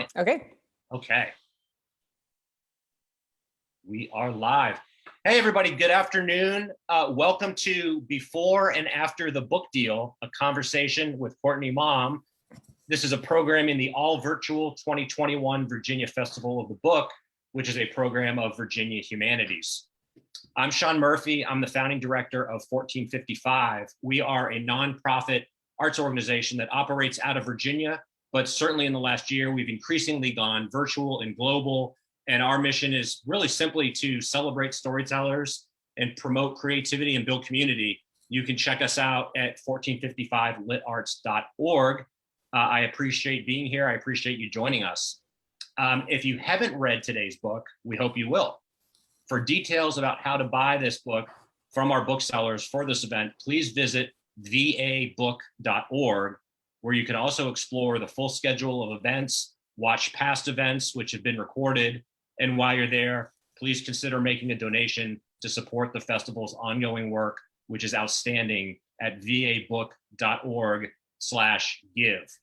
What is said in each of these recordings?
running. Okay. Okay. We are live. Hey, everybody. Good afternoon. Welcome to Before and After the Book Deal, a conversation with Courtney Maum. This is a program in the all-virtual 2021 Virginia Festival of the Book, which is a program of Virginia Humanities. I'm Sean Murphy. I'm the founding director of 1455. We are a nonprofit arts organization that operates out of Virginia, but certainly in the last year, we've increasingly gone virtual and global. And our mission is really simply to celebrate storytellers and promote creativity and build community. You can check us out at 1455litarts.org. I appreciate being here. I appreciate you joining us. If you haven't read today's book, we hope you will. For details about how to buy this book from our booksellers for this event, please visit vabook.org, where you can also explore the full schedule of events, watch past events which have been recorded, and while you're there, please consider making a donation to support the festival's ongoing work, which is outstanding, at vabook.org/give.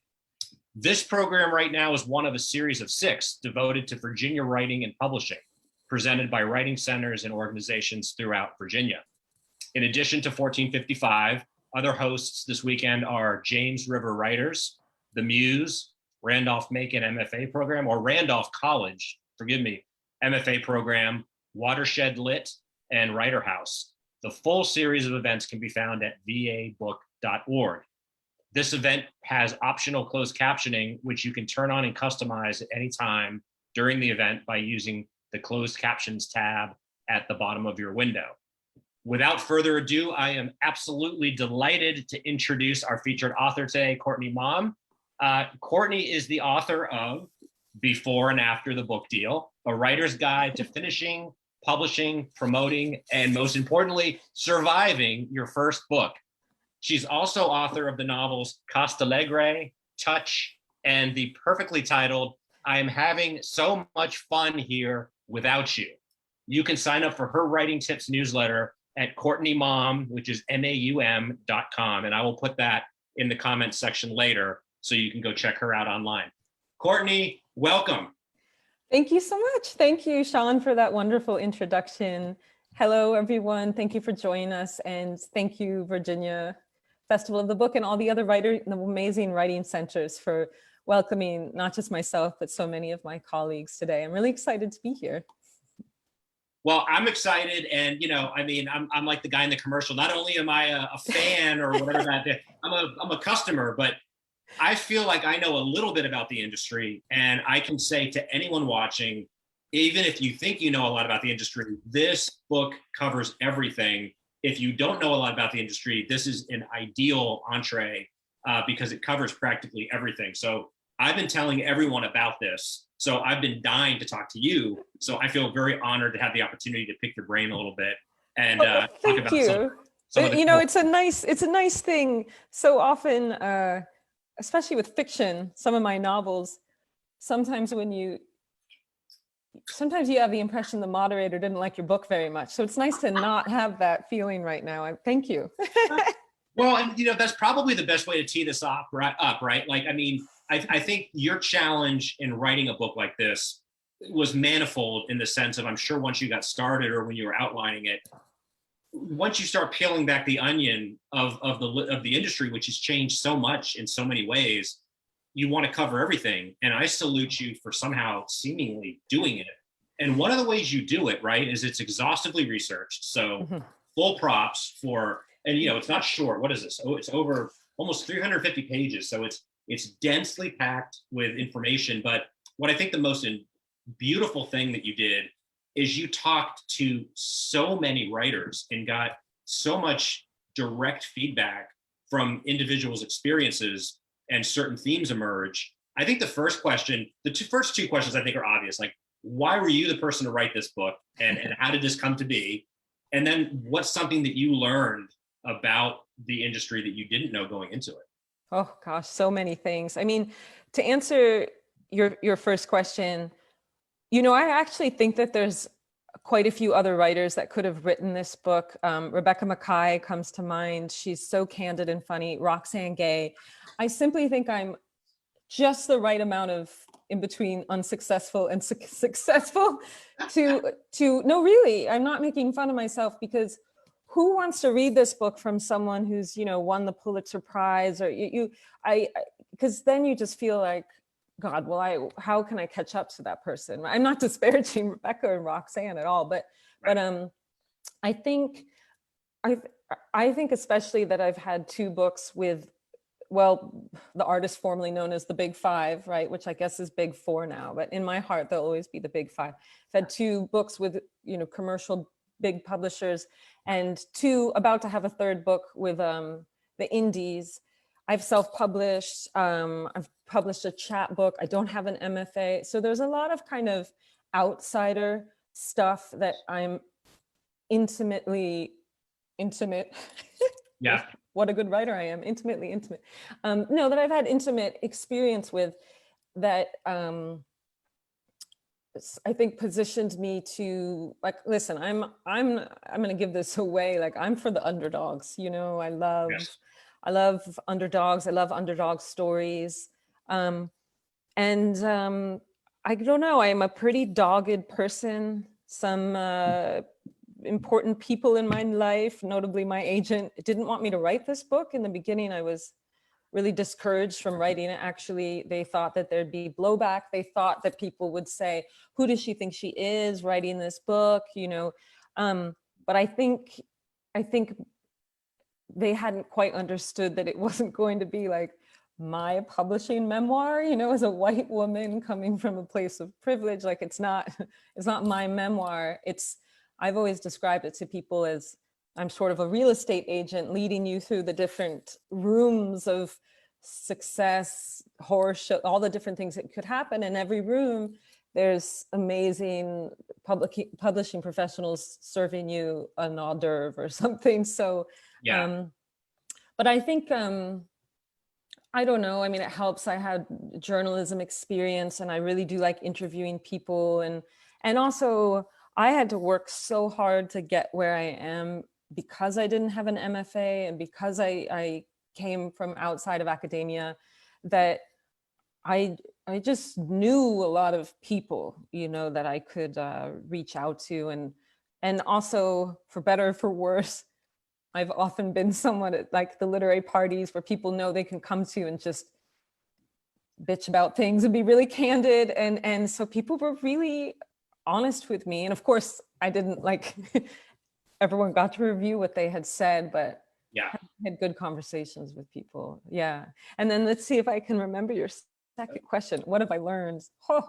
This program right now is one of a series of 6 devoted to Virginia writing and publishing, presented by writing centers and organizations throughout Virginia. In addition to 1455, other hosts this weekend are James River Writers, The Muse, Randolph-Macon MFA program, or Randolph College, forgive me, MFA program, Watershed Lit, and Writer House. The full series of events can be found at vabook.org. This event has optional closed captioning, which you can turn on and customize at any time during the event by using the closed captions tab at the bottom of your window. Without further ado, I am absolutely delighted to introduce our featured author today, Courtney Maum. Courtney is the author of Before and After the Book Deal, a writer's guide to finishing, publishing, promoting, and most importantly, surviving your first book. She's also author of the novels Castalegre, Touch, and the perfectly titled I Am Having So Much Fun Here Without You. You can sign up for her writing tips newsletter at Courtney Maum, which is maum.com. And I will put that in the comments section later so you can go check her out online. Courtney, welcome. Thank you so much. Thank you, Sean, for that wonderful introduction. Hello, everyone. Thank you for joining us. And thank you, Virginia Festival of the Book and all the other the amazing writing centers for welcoming not just myself, but so many of my colleagues today. I'm really excited to be here. Well, I'm excited. And, I'm like the guy in the commercial. Not only am I a fan or whatever that is, I'm a customer, but I feel like I know a little bit about the industry. And I can say to anyone watching, even if you think you know a lot about the industry, this book covers everything. If you don't know a lot about the industry, this is an ideal entree because it covers practically everything. So I've been telling everyone about this. So I've been dying to talk to you. So I feel very honored to have the opportunity to pick your brain a little bit and talk about some of the it's a nice thing. So often, especially with fiction, some of my novels, sometimes you have the impression the moderator didn't like your book very much. So it's nice to not have that feeling right now. Thank you. Well, and that's probably the best way to tee this up, right? I think your challenge in writing a book like this was manifold in the sense of, I'm sure once you got started or when you were outlining it, once you start peeling back the onion of the industry, which has changed so much in so many ways, you want to cover everything. And I salute you for somehow seemingly doing it. And one of the ways you do it, right, is it's exhaustively researched. So full props for, and it's not short. What is this? Oh, it's over almost 350 pages. So it's densely packed with information. But what I think the most beautiful thing that you did is you talked to so many writers and got so much direct feedback from individuals' experiences, and certain themes emerge. I think the first two questions I think are obvious. Like, why were you the person to write this book, and how did this come to be? And then what's something that you learned about the industry that you didn't know going into it? Oh gosh, so many things. I mean, to answer your first question, I actually think that there's quite a few other writers that could have written this book. Rebecca Makkai comes to mind. She's so candid and funny. Roxane Gay. I simply think I'm just the right amount of in between unsuccessful and successful to no, really, I'm not making fun of myself, because who wants to read this book from someone who's, you know, won the Pulitzer Prize, or because then you just feel like, God, well, how can I catch up to that person? I'm not disparaging Rebecca and Roxane at all, but I think especially that I've had two books with, well, the artist formerly known as the Big Five, right? Which I guess is Big Four now, but in my heart, they'll always be the Big Five. I've had two books with, you know, commercial big publishers, and about to have a third book with the indies. I've self-published, I've published a chapbook. I don't have an MFA. So there's a lot of kind of outsider stuff that I'm intimate. Yeah. What a good writer I am, intimately intimate. No, that I've had intimate experience with, that I think positioned me to, like, listen, I'm gonna give this away. Like, I'm for the underdogs, you know. I love underdogs. I love underdog stories. I don't know, I am a pretty dogged person. Some important people in my life, notably my agent, didn't want me to write this book. In the beginning, I was really discouraged from writing it. Actually, they thought that there'd be blowback. They thought that people would say, who does she think she is writing this book, you know? But I think they hadn't quite understood that it wasn't going to be like my publishing memoir, you know, as a white woman coming from a place of privilege. Like, it's not my memoir. I've always described it to people as, I'm sort of a real estate agent leading you through the different rooms of success, horror show, all the different things that could happen. In every room, there's amazing publishing professionals serving you an hors d'oeuvre or something. So, yeah. But I think, I don't know. I mean, it helps. I had journalism experience, and I really do like interviewing people. And also, I had to work so hard to get where I am because I didn't have an MFA, and because I came from outside of academia, that I just knew a lot of people, you know, that I could reach out to. And also, for better or for worse, I've often been someone at, like, the literary parties where people know they can come to and just bitch about things and be really candid. And so people were really honest with me. And of course, I didn't, like, everyone got to review what they had said, but Yeah. had good conversations with people. Yeah. And then let's see if I can remember your second question. What have I learned? Oh,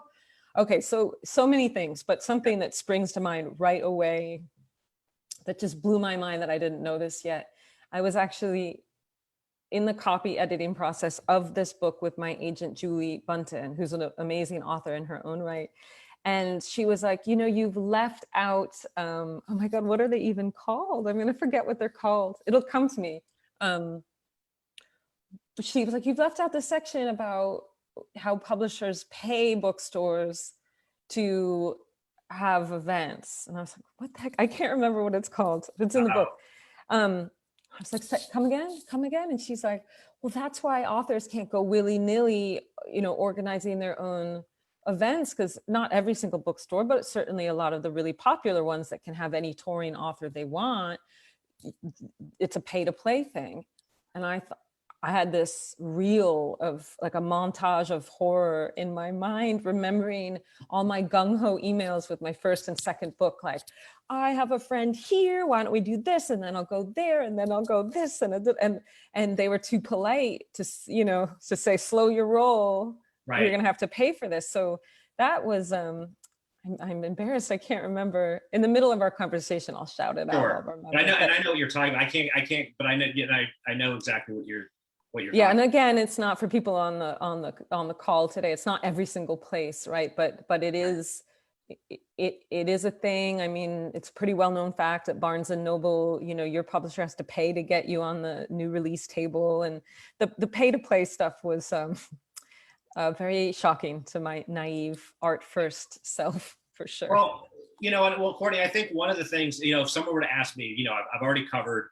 okay. So many things, but something that springs to mind right away that just blew my mind that I didn't know this yet. I was actually in the copy editing process of this book with my agent, Julie Bunton, who's an amazing author in her own right. And she was like, you know, you've left out, oh my God, what are they even called? I'm gonna forget what they're called. It'll come to me. She was like, you've left out the section about how publishers pay bookstores to have events. And I was like, what the heck? I can't remember what it's called. It's in the book. I was like, come again? And she's like, well, that's why authors can't go willy-nilly, you know, organizing their own events, because not every single bookstore, but certainly a lot of the really popular ones that can have any touring author they want, it's a pay-to-play thing. And I thought, I had this reel of, like, a montage of horror in my mind, remembering all my gung-ho emails with my first and second book, like, I have a friend here, why don't we do this? And then I'll go there, and then I'll go this. And they were too polite to, you know, to say, slow your roll. Right. You're gonna have to pay for this. So that was, I'm embarrassed. I can't remember. In the middle of our conversation, I'll shout it out. I'll remember. I know what you're talking about. I can't, but I know exactly what you're yeah. And again, it's not for people on the call today. It's not every single place, right? But it is, it is a thing. I mean, it's a pretty well-known fact at Barnes and Noble, you know, your publisher has to pay to get you on the new release table. And the pay-to-play stuff was very shocking to my naive art first self, for sure. Well, you know, well, Courtney, I think one of the things, you know, if someone were to ask me, you know, I've already covered,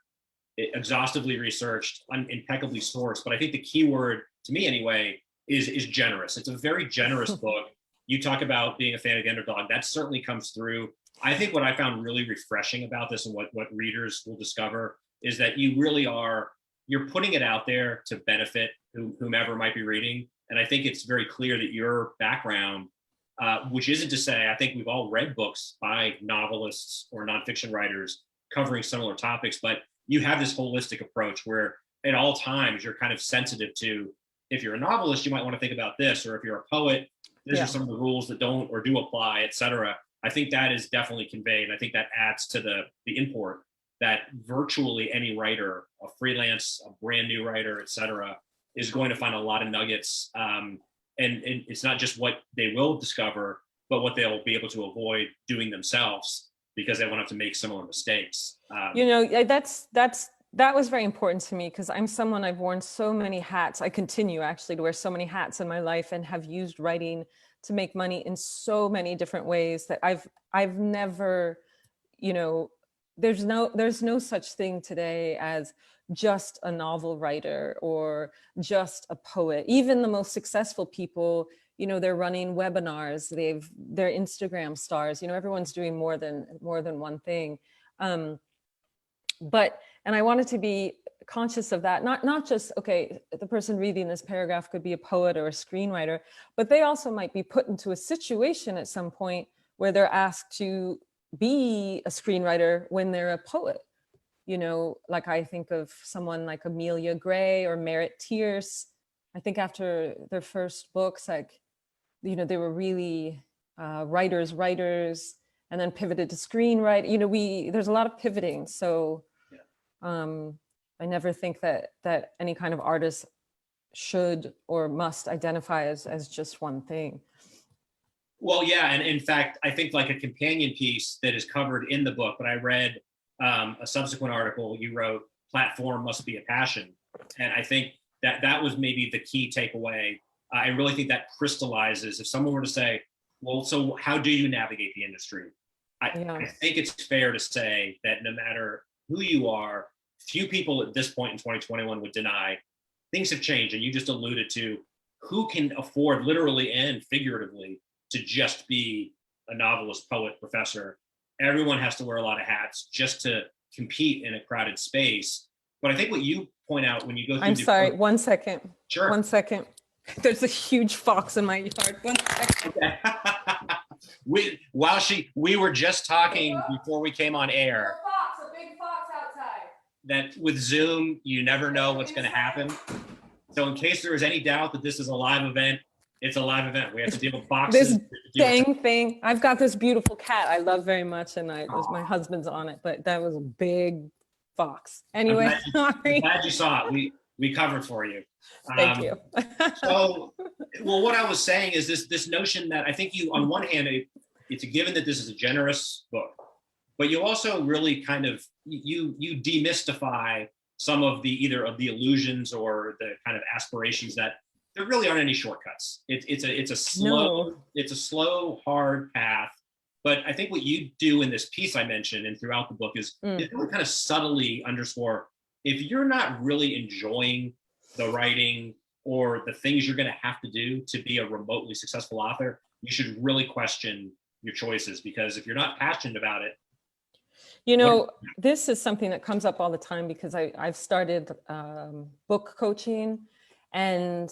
exhaustively researched, impeccably sourced, but I think the key word, to me anyway, is generous. It's a very generous book. You talk about being a fan of the underdog. That certainly comes through. I think what I found really refreshing about this, and what readers will discover, is that you really are, you're putting it out there to benefit whomever might be reading. And I think it's very clear that your background, which isn't to say, I think we've all read books by novelists or nonfiction writers covering similar topics, but you have this holistic approach where at all times you're kind of sensitive to, if you're a novelist, you might want to think about this, or if you're a poet, these are some of the rules that don't or do apply, et cetera. I think that is definitely conveyed. And I think that adds to the import that virtually any writer, a freelance, a brand new writer, et cetera, is going to find a lot of nuggets. And it's not just what they will discover, but what they'll be able to avoid doing themselves, because they won't have to make similar mistakes. That was very important to me, because I'm someone, I've worn so many hats. I continue actually to wear so many hats in my life, and have used writing to make money in so many different ways that I've never, there's no such thing today as just a novel writer or just a poet. Even the most successful people, they're running webinars, they're Instagram stars, everyone's doing more than one thing. And I wanted to be conscious of that, not just, okay, the person reading this paragraph could be a poet or a screenwriter, but they also might be put into a situation at some point where they're asked to be a screenwriter when they're a poet. Like I think of someone like Amelia Gray or Merritt Tierce. I think after their first books, like, they were really writers, and then pivoted to screenwriting. There's a lot of pivoting. So I never think that any kind of artist should or must identify as just one thing. Well, yeah, and in fact, I think like a companion piece that is covered in the book, but I read a subsequent article you wrote, "Platform Must Be a Passion." And I think that was maybe the key takeaway. I really think that crystallizes, if someone were to say, well, so how do you navigate the industry? I think it's fair to say that no matter who you are, few people at this point in 2021 would deny things have changed. And you just alluded to who can afford, literally and figuratively, to just be a novelist, poet, professor. Everyone has to wear a lot of hats just to compete in a crowded space. But I think what you point out when you go through— I'm sorry, 1 second. Sure. 1 second. There's a huge fox in my yard. 1 second. Okay. We were just talking before we came on air. A big fox outside. That with Zoom, you never know what's going to happen. So in case there is any doubt that this is a live event, it's a live event. We have to deal with boxes. This dang thing. I've got this beautiful cat I love very much, and my husband's on it, but that was a big fox. Anyway, I'm glad you saw it. We covered for you. Thank you. So, well, what I was saying is this notion that I think you, on one hand, it's a given that this is a generous book, but you also really kind of, you demystify some of either of the illusions or the kind of aspirations that there really aren't any shortcuts. It's a slow, hard path. But I think what you do in this piece I mentioned and throughout the book is really kind of subtly underscore, if you're not really enjoying the writing or the things you're going to have to do to be a remotely successful author, you should really question your choices, because if you're not passionate about it. This is something that comes up all the time, because I've started book coaching, and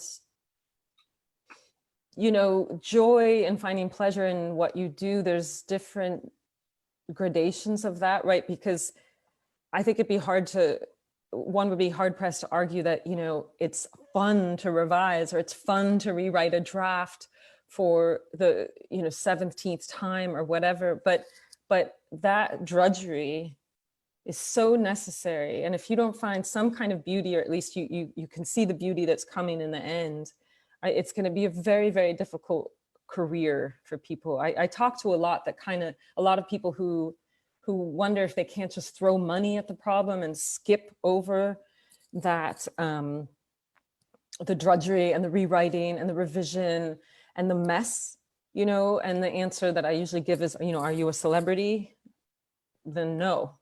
joy and finding pleasure in what you do, there's different gradations of that, right? Because I think one would be hard pressed to argue that, it's fun to revise, or it's fun to rewrite a draft for the, 17th time or whatever. But that drudgery is so necessary. And if you don't find some kind of beauty, or at least you can see the beauty that's coming in the end, it's going to be a very, very difficult career for people. I talk to a lot of people who wonder if they can't just throw money at the problem and skip over that, the drudgery and the rewriting and the revision and the mess, and the answer that I usually give is, are you a celebrity? Then no.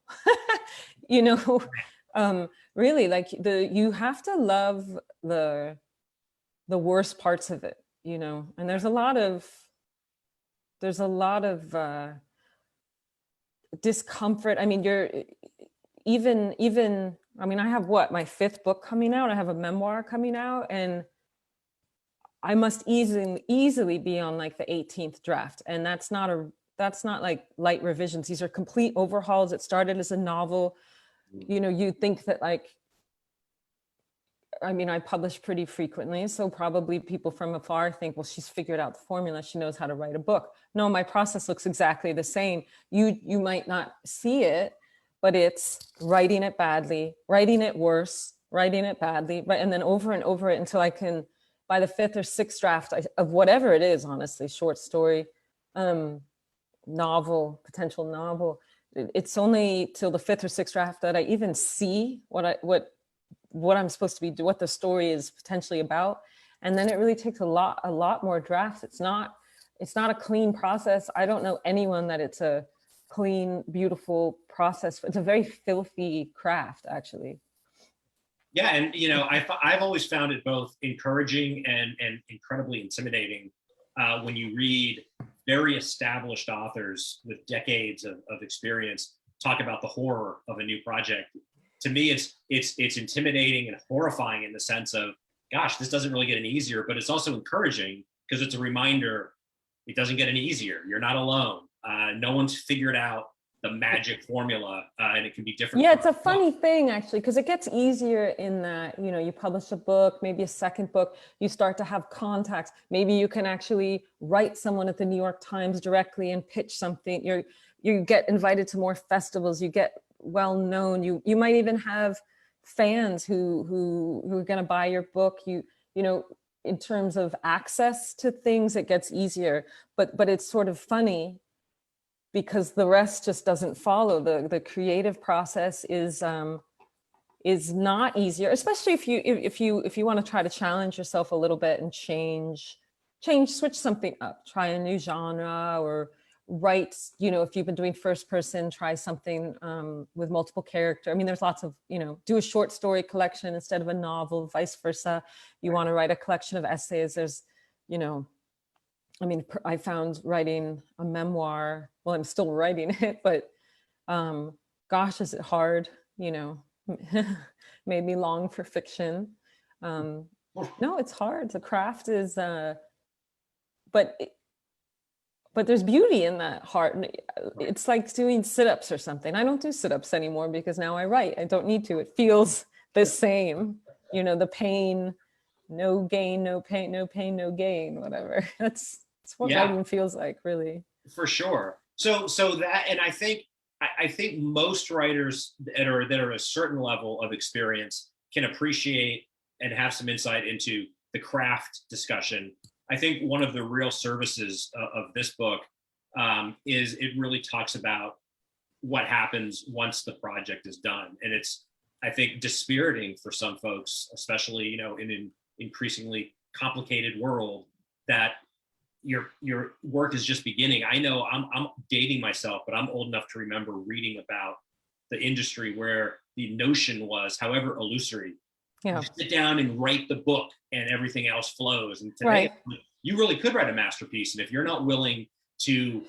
Really, like you have to love the the worst parts of it, you know. And there's a lot of discomfort. I mean, you're even I mean, I have my 5th book coming out. I have a memoir coming out, and I must easily be on like the 18th draft. And that's not like light revisions. These are complete overhauls. It started as a novel. You know, you think that like, I mean, I publish pretty frequently, so probably people from afar think, well, she's figured out the formula. She knows how to write a book. No, my process looks exactly the same. You might not see it, but it's writing it badly, writing it worse, writing it badly, right? And then over and over it until I can, by the 5th or 6th draft of whatever it is, honestly, short story, novel, potential novel, it's only till the 5th or 6th draft that I even see what I'm supposed to be, what the story is potentially about. And then it really takes a lot more drafts. It's not a clean process. I don't know anyone that it's a clean, beautiful process. It's a very filthy craft, actually. Yeah, and you know, I've always found it both encouraging and incredibly intimidating when you read very established authors with decades of experience talk about the horror of a new project. To me, it's intimidating and horrifying in the sense of, gosh, this doesn't really get any easier, but it's also encouraging because it's a reminder it doesn't get any easier. You're not alone. No one's figured out the magic formula, and it can be different. Yeah, it's a funny thing actually, because it gets easier in that, you know, you publish a book, maybe a 2nd book, you start to have contacts. Maybe you can actually write someone at the New York Times directly and pitch something. You get invited to more festivals, you get well known. You might even have fans who are going to buy your book. You know, in terms of access to things, it gets easier. But it's sort of funny because the rest just doesn't follow. The creative process is not easier, especially if you want to try to challenge yourself a little bit and switch something up, try a new genre, or write, you know, if you've been doing 1st person, try something with multiple character. I mean, there's lots of, you know, do a short story collection instead of a novel, vice versa. You want to write a collection of essays. There's, you know, I mean, I found writing a memoir, well, I'm still writing it, but gosh, is it hard, you know, made me long for fiction. No, it's hard. The craft is, but there's beauty in that hard. It's like doing sit-ups or something. I don't do sit-ups anymore because now I write. I don't need to. It feels the same, you know, the pain, no gain, no pain, no pain, no gain, whatever. That's what writing feels like, really. For sure. So that, and I think most writers that are a certain level of experience can appreciate and have some insight into the craft discussion. I think one of the real services of this book is it really talks about what happens once the project is done. And it's, I think, dispiriting for some folks, especially, you know, in an increasingly complicated world, that your work is just beginning. I know I'm dating myself, but I'm old enough to remember reading about the industry where the notion was, however illusory, you sit down and write the book and everything else flows. And today, you really could write a masterpiece. And if you're not willing to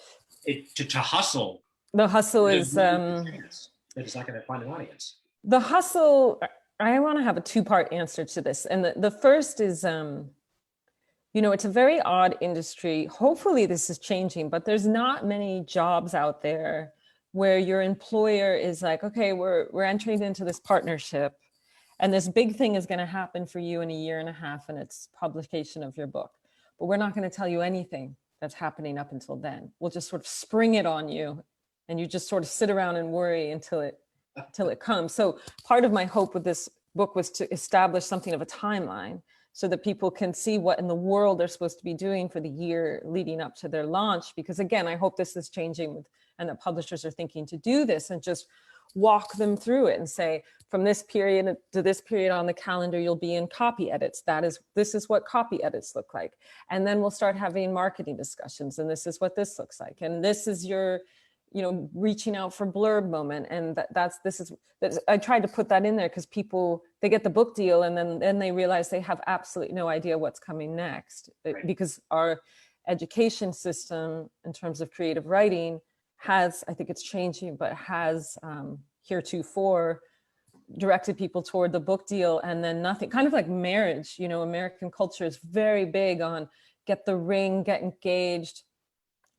hustle, the hustle is that it's not going to find an audience. The hustle, I want to have a 2-part answer to this. And the first is, you know, it's a very odd industry. Hopefully this is changing, but there's not many jobs out there where your employer is like, okay, we're entering into this partnership and this big thing is going to happen for you in 1.5 years, and it's publication of your book. But we're not going to tell you anything that's happening up until then. We'll just sort of spring it on you, and you just sort of sit around and worry until it comes. So part of my hope with this book was to establish something of a timeline so that people can see what in the world they're supposed to be doing for the year leading up to their launch. Because again, I hope this is changing and that publishers are thinking to do this and just walk them through it and say, from this period to this period on the calendar, you'll be in copy edits. This is what copy edits look like. And then we'll start having marketing discussions, and this is what this looks like. And this is your reaching out for blurb moment. And I tried to put that in there because people, they get the book deal and then they realize they have absolutely no idea what's coming next. Right. Because our education system in terms of creative writing has, I think it's changing, but has heretofore directed people toward the book deal and then nothing, kind of like marriage. American culture is very big on get the ring, get engaged,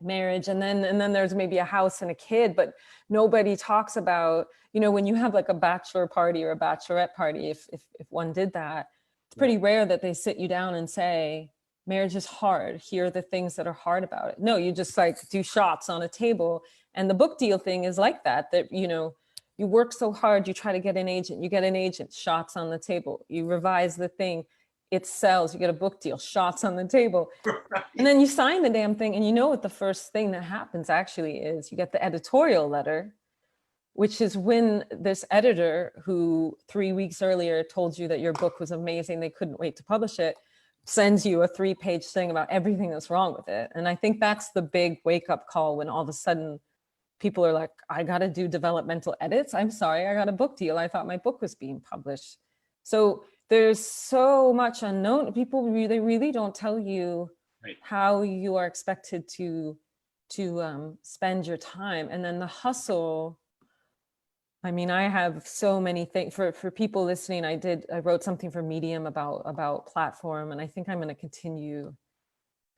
marriage, and then there's maybe a house and a kid, but nobody talks about, when you have like a bachelor party or a bachelorette party, if one did that, it's pretty rare that they sit you down and say, marriage is hard. Here are the things that are hard about it. No, you just like do shots on a table. And the book deal thing is like that, you work so hard, you try to get an agent, you get an agent, shots on the table, you revise the thing, it sells, you get a book deal, shots on the table. And then you sign the damn thing. And what the first thing that happens actually is you get the editorial letter, which is when this editor who 3 weeks earlier told you that your book was amazing, they couldn't wait to publish it, sends you a 3-page thing about everything that's wrong with it. And I think that's the big wake up call when all of a sudden people are like, I got to do developmental edits. I'm sorry, I got a book deal. I thought my book was being published. So there's so much unknown. People they really don't tell you how you are expected to spend your time. And then the hustle. I mean, I have so many things for people listening. I wrote something for Medium about platform, and I think I'm going to continue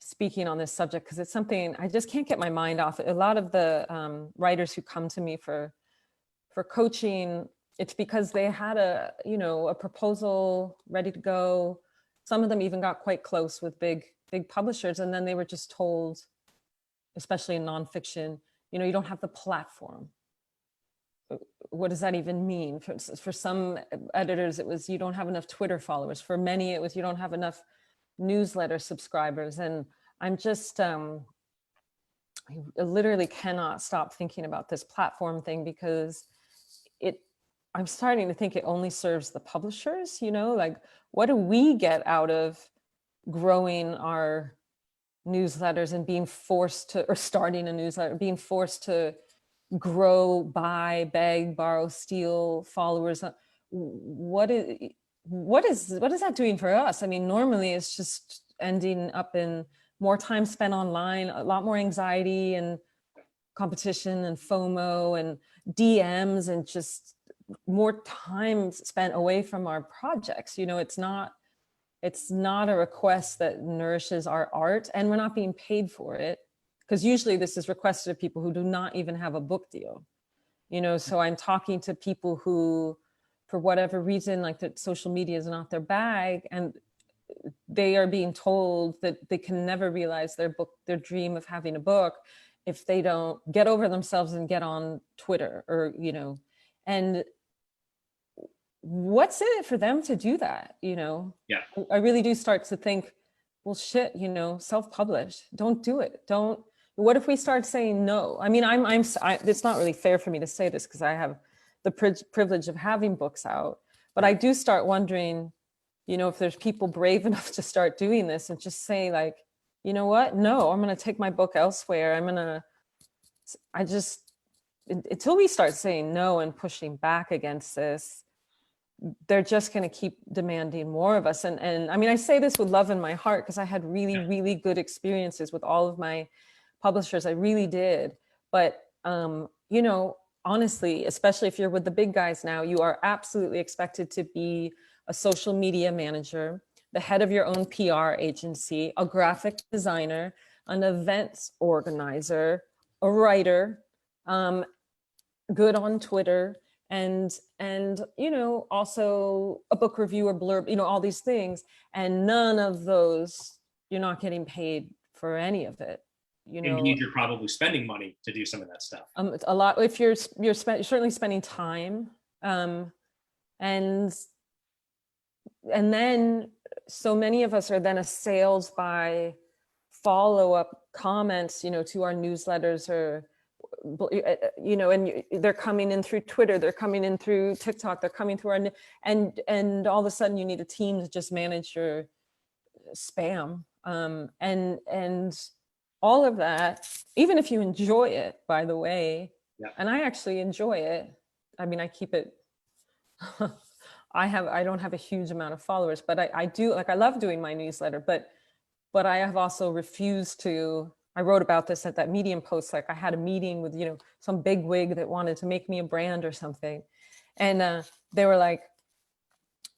speaking on this subject because it's something I just can't get my mind off. A lot of the writers who come to me for coaching, it's because they had a proposal ready to go. Some of them even got quite close with big publishers, and then they were just told, especially in nonfiction, you don't have the platform. What does that even mean? For some editors, it was you don't have enough Twitter followers. For many, it was you don't have enough newsletter subscribers. And I'm just, I literally cannot stop thinking about this platform thing because I'm starting to think it only serves the publishers, like what do we get out of growing our newsletters and being forced to, or starting a newsletter, being forced to grow, buy, beg, borrow, steal followers? What is that doing for us? I mean, normally it's just ending up in more time spent online, a lot more anxiety and competition and FOMO and DMs and just more time spent away from our projects. It's not a request that nourishes our art, and we're not being paid for it. Because usually this is requested of people who do not even have a book deal, so I'm talking to people who, for whatever reason, like that social media is not their bag, and they are being told that they can never realize their dream of having a book if they don't get over themselves and get on Twitter or, and what's in it for them to do that? Yeah. I really do start to think, well, shit, self-publish, don't do it. What if we start saying no? I mean, it's not really fair for me to say this because I have the privilege of having books out, but I do start wondering, if there's people brave enough to start doing this and just say like, you know what? No, I'm going to take my book elsewhere. Until we start saying no and pushing back against this, they're just going to keep demanding more of us. And I mean, I say this with love in my heart because I had really, really good experiences with all of my publishers. I really did. But, honestly, especially if you're with the big guys now, you are absolutely expected to be a social media manager, the head of your own PR agency, a graphic designer, an events organizer, a writer, good on Twitter, and also a book review or blurb, all these things. And none of those, you're not getting paid for any of it. Indeed, you're probably spending money to do some of that stuff. A lot. If you're certainly spending time, and then so many of us are then assailed by follow-up comments, to our newsletters, or and they're coming in through Twitter, they're coming in through TikTok, they're coming through and all of a sudden you need a team to just manage your spam, and all of that even if you enjoy it, by the way, Yeah. and I actually enjoy it. I mean, I keep it, I don't have a huge amount of followers, but I do, like, I love doing my newsletter, but I have also refused to, I wrote about this at that Medium post, like I had a meeting with, some big wig that wanted to make me a brand or something. And they were like,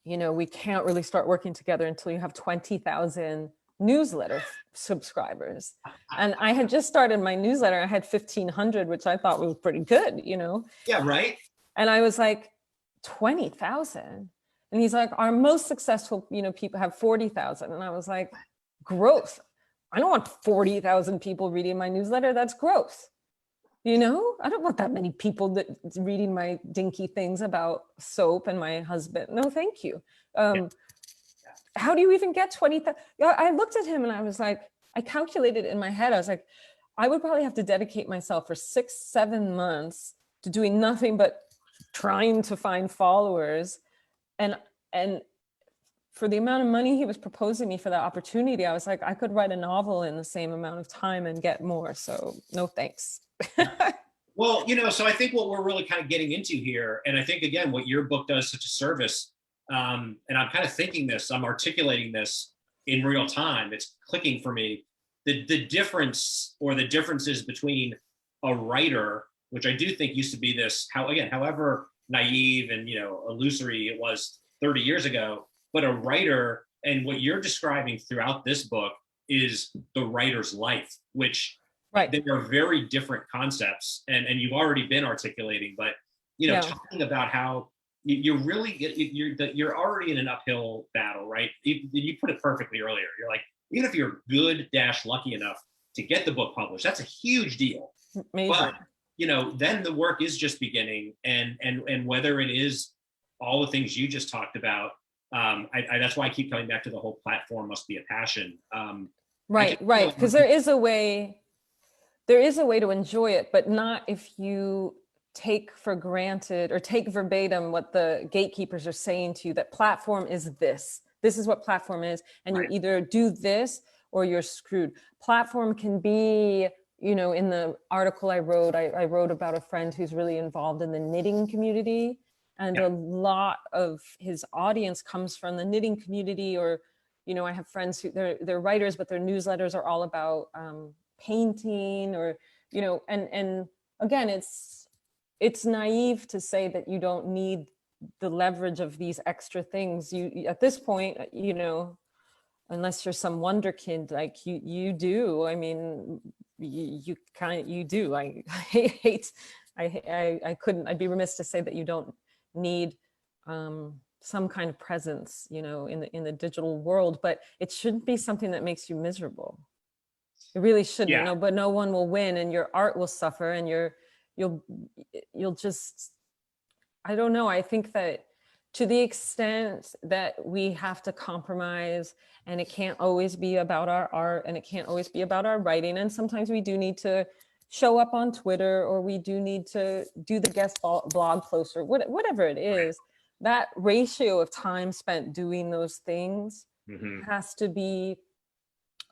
we can't really start working together until you have 20,000 newsletter subscribers. And I had just started my newsletter. I had 1,500, which I thought was pretty good, Yeah, right. And I was like, 20,000. And he's like, our most successful, people have 40,000. And I was like, growth. I don't want 40,000 people reading my newsletter. That's growth. I don't want that many people that reading my dinky things about soap and my husband. No, thank you. How do you even get 20,000? I looked at him and I was like, I calculated in my head. I was like, I would probably have to dedicate myself for 6-7 months to doing nothing but trying to find followers. And for the amount of money he was proposing me for that opportunity, I was like, I could write a novel in the same amount of time and get more. So no, thanks. Well, so I think what we're really kind of getting into here, and I think, again, what your book does such a service, and I'm kind of thinking this, I'm articulating this in real time. It's clicking for me. The difference or the differences between a writer, which I do think used to be this, however naive and, illusory it was 30 years ago, but a writer, and what you're describing throughout this book is the writer's life, which right. they are very different concepts, and you've already been articulating, but talking about how you're already in an uphill battle, right? You put it perfectly earlier. You're like, even if you're good - lucky enough to get the book published, that's a huge deal. Amazing. But then the work is just beginning, and whether it is all the things you just talked about, that's why I keep coming back to the whole platform must be a passion. Right, because there is a way to enjoy it, but not if you take for granted or take verbatim what the gatekeepers are saying to you, that platform is this is what platform is, and you either do this or you're screwed. Platform can be, in the article I wrote about a friend who's really involved in the knitting community, and a lot of his audience comes from the knitting community, or I have friends who they're writers, but their newsletters are all about painting, or and again, it's naive to say that you don't need the leverage of these extra things. You at this point, unless you're some wonderkind, like you do. I mean, you do. I hate. I couldn't. I'd be remiss to say that you don't need some kind of presence, in the digital world, but it shouldn't be something that makes you miserable. It really shouldn't. But no one will win, and your art will suffer, and you'll just, I don't know. I think that to the extent that we have to compromise, and it can't always be about our art, and it can't always be about our writing, and sometimes we do need to show up on Twitter, or we do need to do the guest blog post, or whatever it is, that ratio of time spent doing those things has to be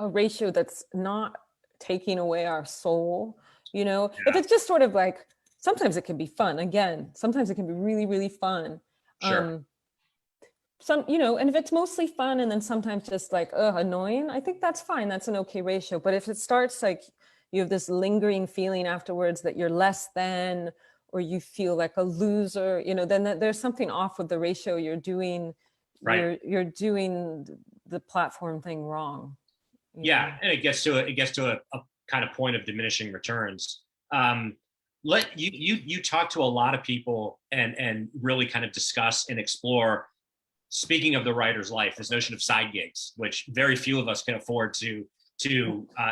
a ratio that's not taking away our soul. If it's just sort of like, sometimes it can be fun. Again, sometimes it can be really, really fun. Sure. And if it's mostly fun and then sometimes just like, annoying, I think that's fine. That's an okay ratio. But if it starts like you have this lingering feeling afterwards that you're less than, or you feel like a loser, then there's something off with the ratio you're doing. Right. You're doing the platform thing wrong. Yeah, and it gets to a kind of point of diminishing returns. You talk to a lot of people and really kind of discuss and explore, speaking of the writer's life, this notion of side gigs, which very few of us can afford to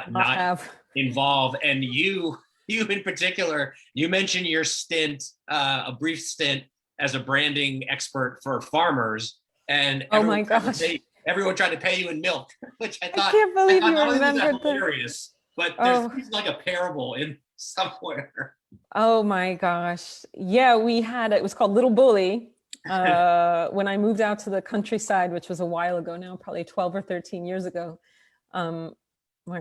not have involve. And you in particular, you mentioned your stint, a brief stint as a branding expert for farmers, and my gosh, everyone tried to pay you in milk, which I thought, I can't believe you remembered that. Hilarious, but there's like a parable in somewhere. Oh my gosh. Yeah, it was called Little Bully. When I moved out to the countryside, which was a while ago now, probably 12 or 13 years ago. I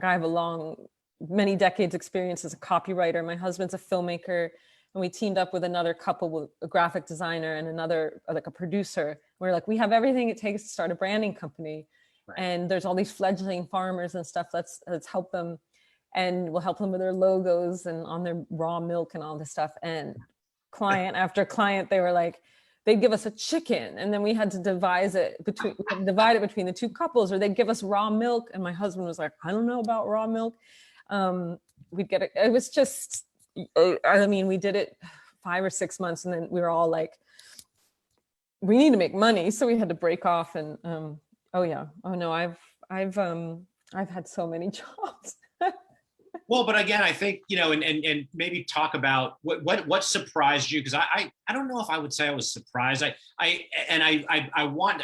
have a long many decades experience as a copywriter. My husband's a filmmaker, and we teamed up with another couple, with a graphic designer and another, like a producer. We're like, we have everything it takes to start a branding company. Right. And there's all these fledgling farmers and stuff. Let's help them. And we'll help them with their logos and on their raw milk and all this stuff. And client after client, they were like, they'd give us a chicken, and then we had to divide it between the two couples, or they'd give us raw milk. And my husband was like, I don't know about raw milk. We'd get it. It was just, I mean, we did it 5 or 6 months, and then we were all like, we need to make money. So we had to break off. And oh yeah, oh no, I've had so many jobs. Well, but again, I think, you know, and maybe talk about what surprised you, because I don't know if I would say I was surprised. I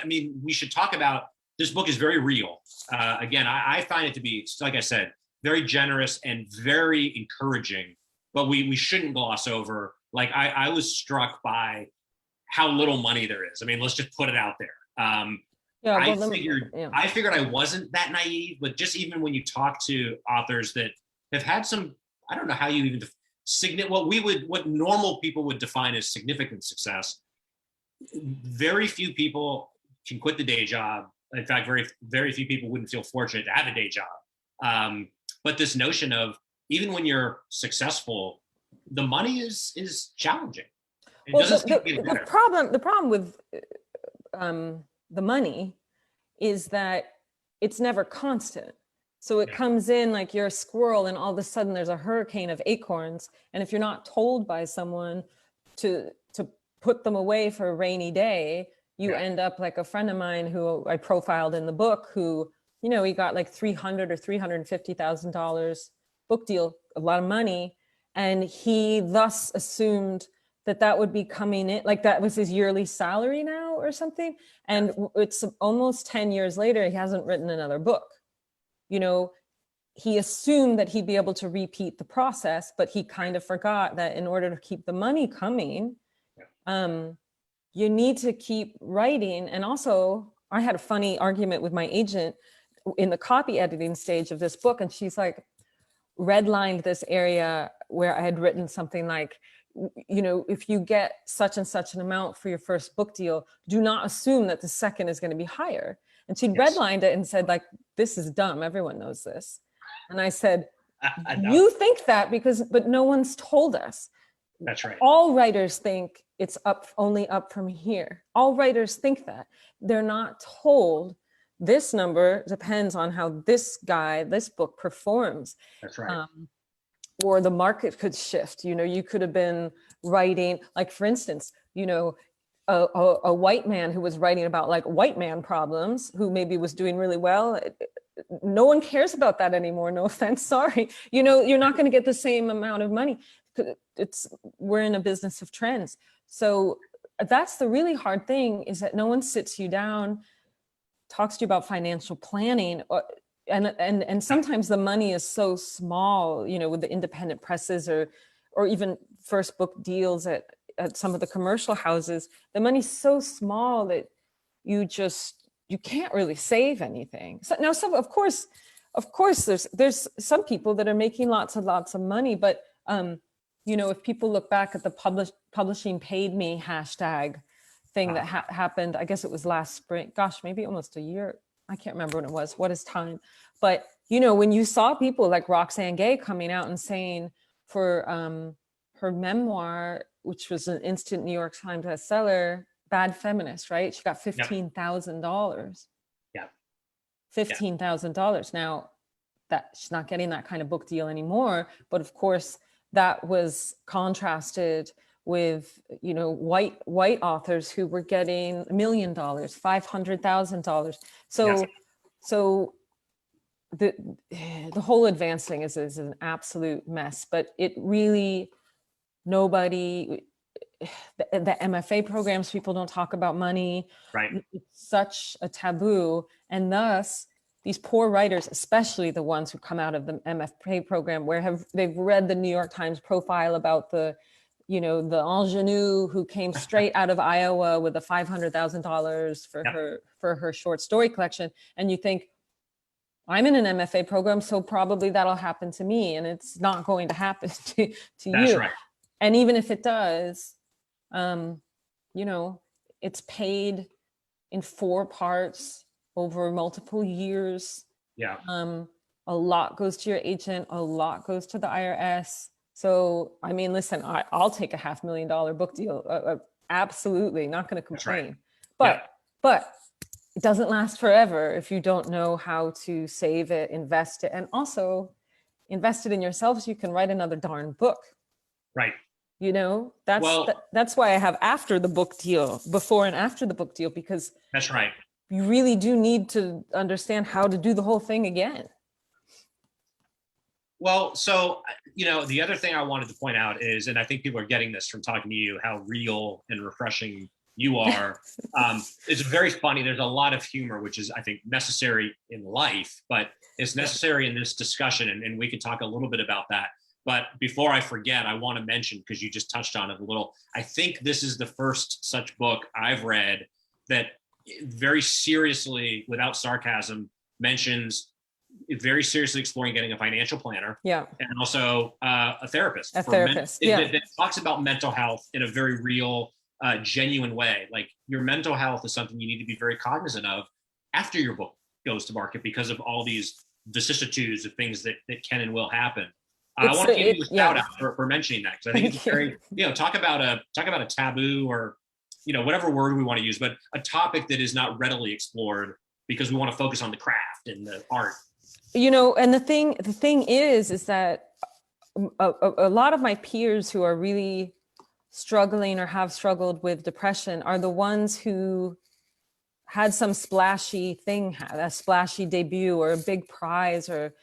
mean, we should talk about, this book is very real. Again, I find it to be, like I said, very generous and very encouraging, but we shouldn't gloss over. Like I was struck by how little money there is. I mean, let's just put it out there. Yeah, I figured I wasn't that naive, but just even when you talk to authors that have had some, I don't know how you even what normal people would define as significant success. Very few people can quit the day job. In fact, very few people wouldn't feel fortunate to have a day job. But this notion of, even when you're successful, the money is challenging. It doesn't get better. The problem with the money is that it's never constant. So it comes in like you're a squirrel, and all of a sudden there's a hurricane of acorns. And if you're not told by someone to put them away for a rainy day, you end up like a friend of mine who I profiled in the book, who, you know, he got like $300,000 or $350,000 book deal, a lot of money. And he thus assumed that would be coming in, like that was his yearly salary now or something. And it's almost 10 years later, he hasn't written another book. You know, he assumed that he'd be able to repeat the process, but he kind of forgot that in order to keep the money coming, you need to keep writing. And also, I had a funny argument with my agent in the copy editing stage of this book, and she's like, redlined this area where I had written something like, you know, if you get such and such an amount for your first book deal, do not assume that the second is going to be higher. And she'd redlined it and said, like, this is dumb. Everyone knows this. And I said, you think that but no one's told us. That's right. All writers think it's only up from here. All writers think that. They're not told this number depends on how this book performs. That's right. Or the market could shift. You know, you could have been writing, like, for instance, you know, a white man who was writing about like white man problems, who maybe was doing really well. No one cares about that anymore. No offense. Sorry. You know, you're not going to get the same amount of money. We're in a business of trends. So that's the really hard thing, is that no one sits you down, talks to you about financial planning, and sometimes the money is so small, you know, with the independent presses or even first book deals at some of the commercial houses. The money's so small that you can't really save anything. So now, of course, there's some people that are making lots of money, but you know, if people look back at the publishing paid me hashtag thing that happened, I guess it was last spring, gosh, maybe almost a year. I can't remember when it was. What is time? But, you know, when you saw people like Roxane Gay coming out and saying for her memoir, which was an instant New York Times bestseller, Bad Feminist, right? She got $15,000. Yeah. $15,000. Now, that she's not getting that kind of book deal anymore. But of course, that was contrasted with, you know, white authors who were getting $1 million, $500,000. So the whole advancing is an absolute mess. But it really, the MFA programs, people don't talk about money. Right. It's such a taboo, and thus these poor writers, especially the ones who come out of the MFA program, where they've read the New York Times profile about the ingenue who came straight out of Iowa with a $500,000 for her short story collection, and you think, I'm in an MFA program, so probably that'll happen to me, and it's not going to happen to That's you. right. And even if it does, you know, it's paid in 4 parts over multiple years. Yeah. A lot goes to your agent, a lot goes to the IRS. So, I mean, listen, I'll take a $500,000 book deal. Absolutely, not going to complain. Right. But it doesn't last forever if you don't know how to save it, invest it, and also invest it in yourself so you can write another darn book. Right. You know, that's why I have after the book deal, before and after the book deal, because that's right. You really do need to understand how to do the whole thing again. Well, so, you know, the other thing I wanted to point out is, and I think people are getting this from talking to you, how real and refreshing you are. It's very funny. There's a lot of humor, which is, I think, necessary in life, but it's necessary in this discussion. And we could talk a little bit about that. But before I forget, I want to mention, because you just touched on it a little, I think this is the first such book I've read that very seriously, without sarcasm, mentions very seriously exploring getting a financial planner. Yeah. And also a therapist. That talks about mental health in a very real, genuine way. Like, your mental health is something you need to be very cognizant of after your book goes to market, because of all these vicissitudes of things that can and will happen. I want to give you a shout out for mentioning that, because I think it's very, you know, talk about a taboo, or, you know, whatever word we want to use, but a topic that is not readily explored because we want to focus on the craft and the art. You know, and the thing is that a lot of my peers who are really struggling or have struggled with depression are the ones who had some splashy thing, a splashy debut or a big prize, or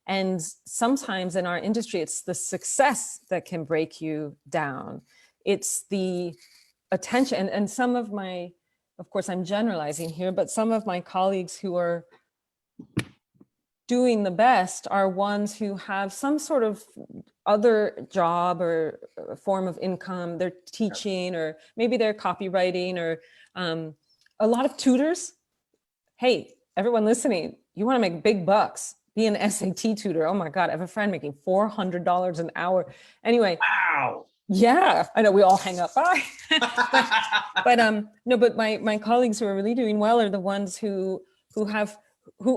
and sometimes in our industry, it's the success that can break you down. It's the attention. And some of my, of course, I'm generalizing here, but some of my colleagues who are doing the best are ones who have some sort of other job or form of income. They're teaching, or maybe they're copywriting, or a lot of tutors. Hey, everyone listening, you want to make big bucks, be an SAT tutor. Oh my God, I have a friend making $400 an hour. Anyway. Wow. Yeah, I know we all hang up. Bye. but my colleagues who are really doing well are the ones who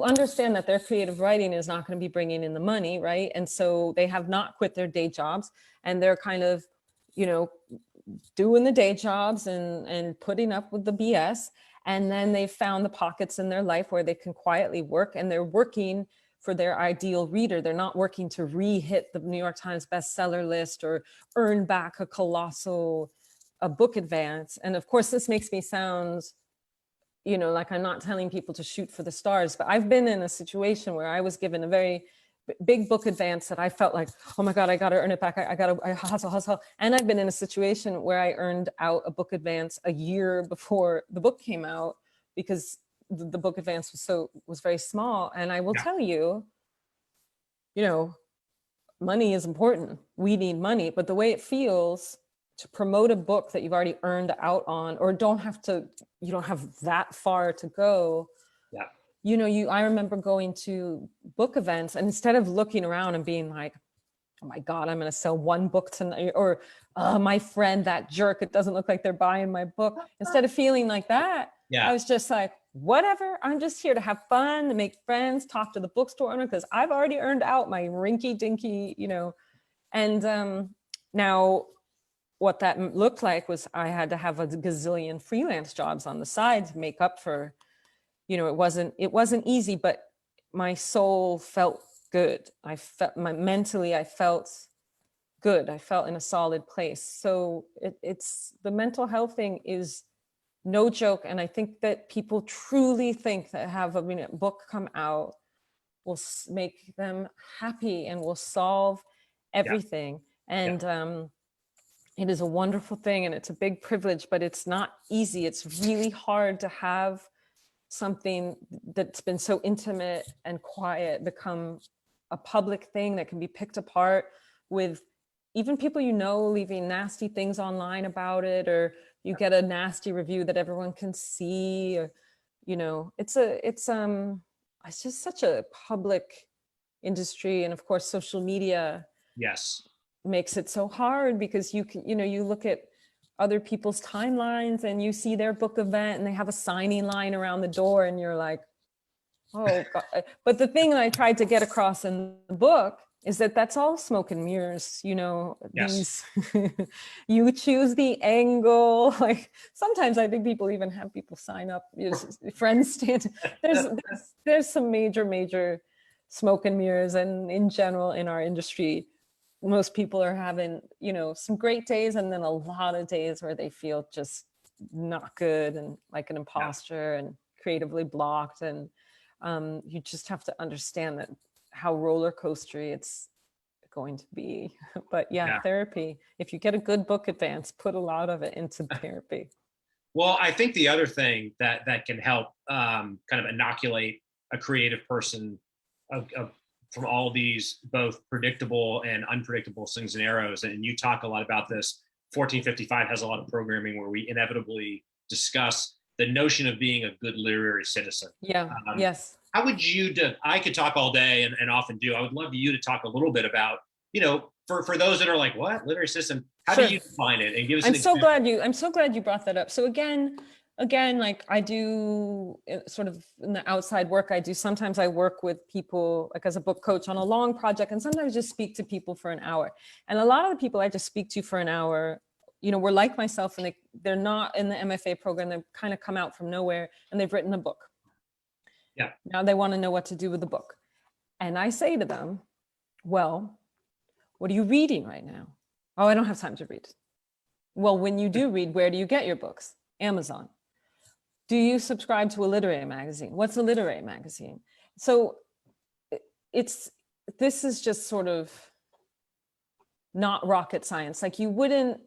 understand that their creative writing is not going to be bringing in the money, right? And so they have not quit their day jobs, and they're kind of, you know, doing the day jobs and putting up with the BS. And then they found the pockets in their life where they can quietly work, and they're working for their ideal reader. They're not working to re-hit the New York Times bestseller list or earn back a colossal book advance. And of course, this makes me sound, you know, like I'm not telling people to shoot for the stars, but I've been in a situation where I was given a very big book advance that I felt like, oh my God, I got to earn it back. I hustle. And I've been in a situation where I earned out a book advance a year before the book came out, because the book advance was very small. And I will tell you, you know, money is important. We need money, but the way it feels to promote a book that you've already earned out on, or you don't have that far to go. Yeah. You know, I remember going to book events, and instead of looking around and being like, oh my God, I'm going to sell one book tonight, or my friend, that jerk, it doesn't look like they're buying my book. Instead of feeling like that, I was just like, whatever, I'm just here to have fun, to make friends, talk to the bookstore owner, because I've already earned out my rinky dinky, you know. And now what that looked like was I had to have a gazillion freelance jobs on the side to make up for, you know, it wasn't easy, but my soul felt good. I felt mentally, I felt good. I felt in a solid place. So it's the mental health thing is no joke. And I think that people truly think that have a book come out will make them happy and will solve everything. And it is a wonderful thing, and it's a big privilege, but it's not easy. It's really hard to have something that's been so intimate and quiet become a public thing that can be picked apart, with even people you know leaving nasty things online about it, or you get a nasty review that everyone can see, or, you know, it's just such a public industry. And of course, social media Yes. makes it so hard because you can, you look at other people's timelines and you see their book event and they have a signing line around the door and you're like, oh God. But the thing that I tried to get across in the book is that that's all smoke and mirrors, Yes. these, you choose the angle. Like sometimes I think people even have people sign up, friends stand. There's some major smoke and mirrors. And in general, in our industry, most people are having, some great days and then a lot of days where they feel just not good and like an imposter and creatively blocked. And you just have to understand that how roller coastery it's going to be. But therapy, if you get a good book advance, put a lot of it into therapy. Well, I think the other thing that can help kind of inoculate a creative person from all these both predictable and unpredictable slings and arrows, and you talk a lot about this. 1455 has a lot of programming where we inevitably discuss the notion of being a good literary citizen. Yes. How would you do? I could talk all day and often do. I would love you to talk a little bit about, for those that are like, what, literary citizen? How do you define it? And give us I'm so glad you brought that up. So again, like I do sort of in the outside work I do, sometimes I work with people like as a book coach on a long project and sometimes just speak to people for an hour. And a lot of the people I just speak to for an hour, were like myself and they're not in the MFA program. They've kind of come out from nowhere and they've written a book. Yeah. Now they want to know what to do with the book. And I say to them, well, what are you reading right now? Oh, I don't have time to read. Well, when you do read, where do you get your books? Amazon. Do you subscribe to a literary magazine? What's a literary magazine? So this is just sort of not rocket science. Like you wouldn't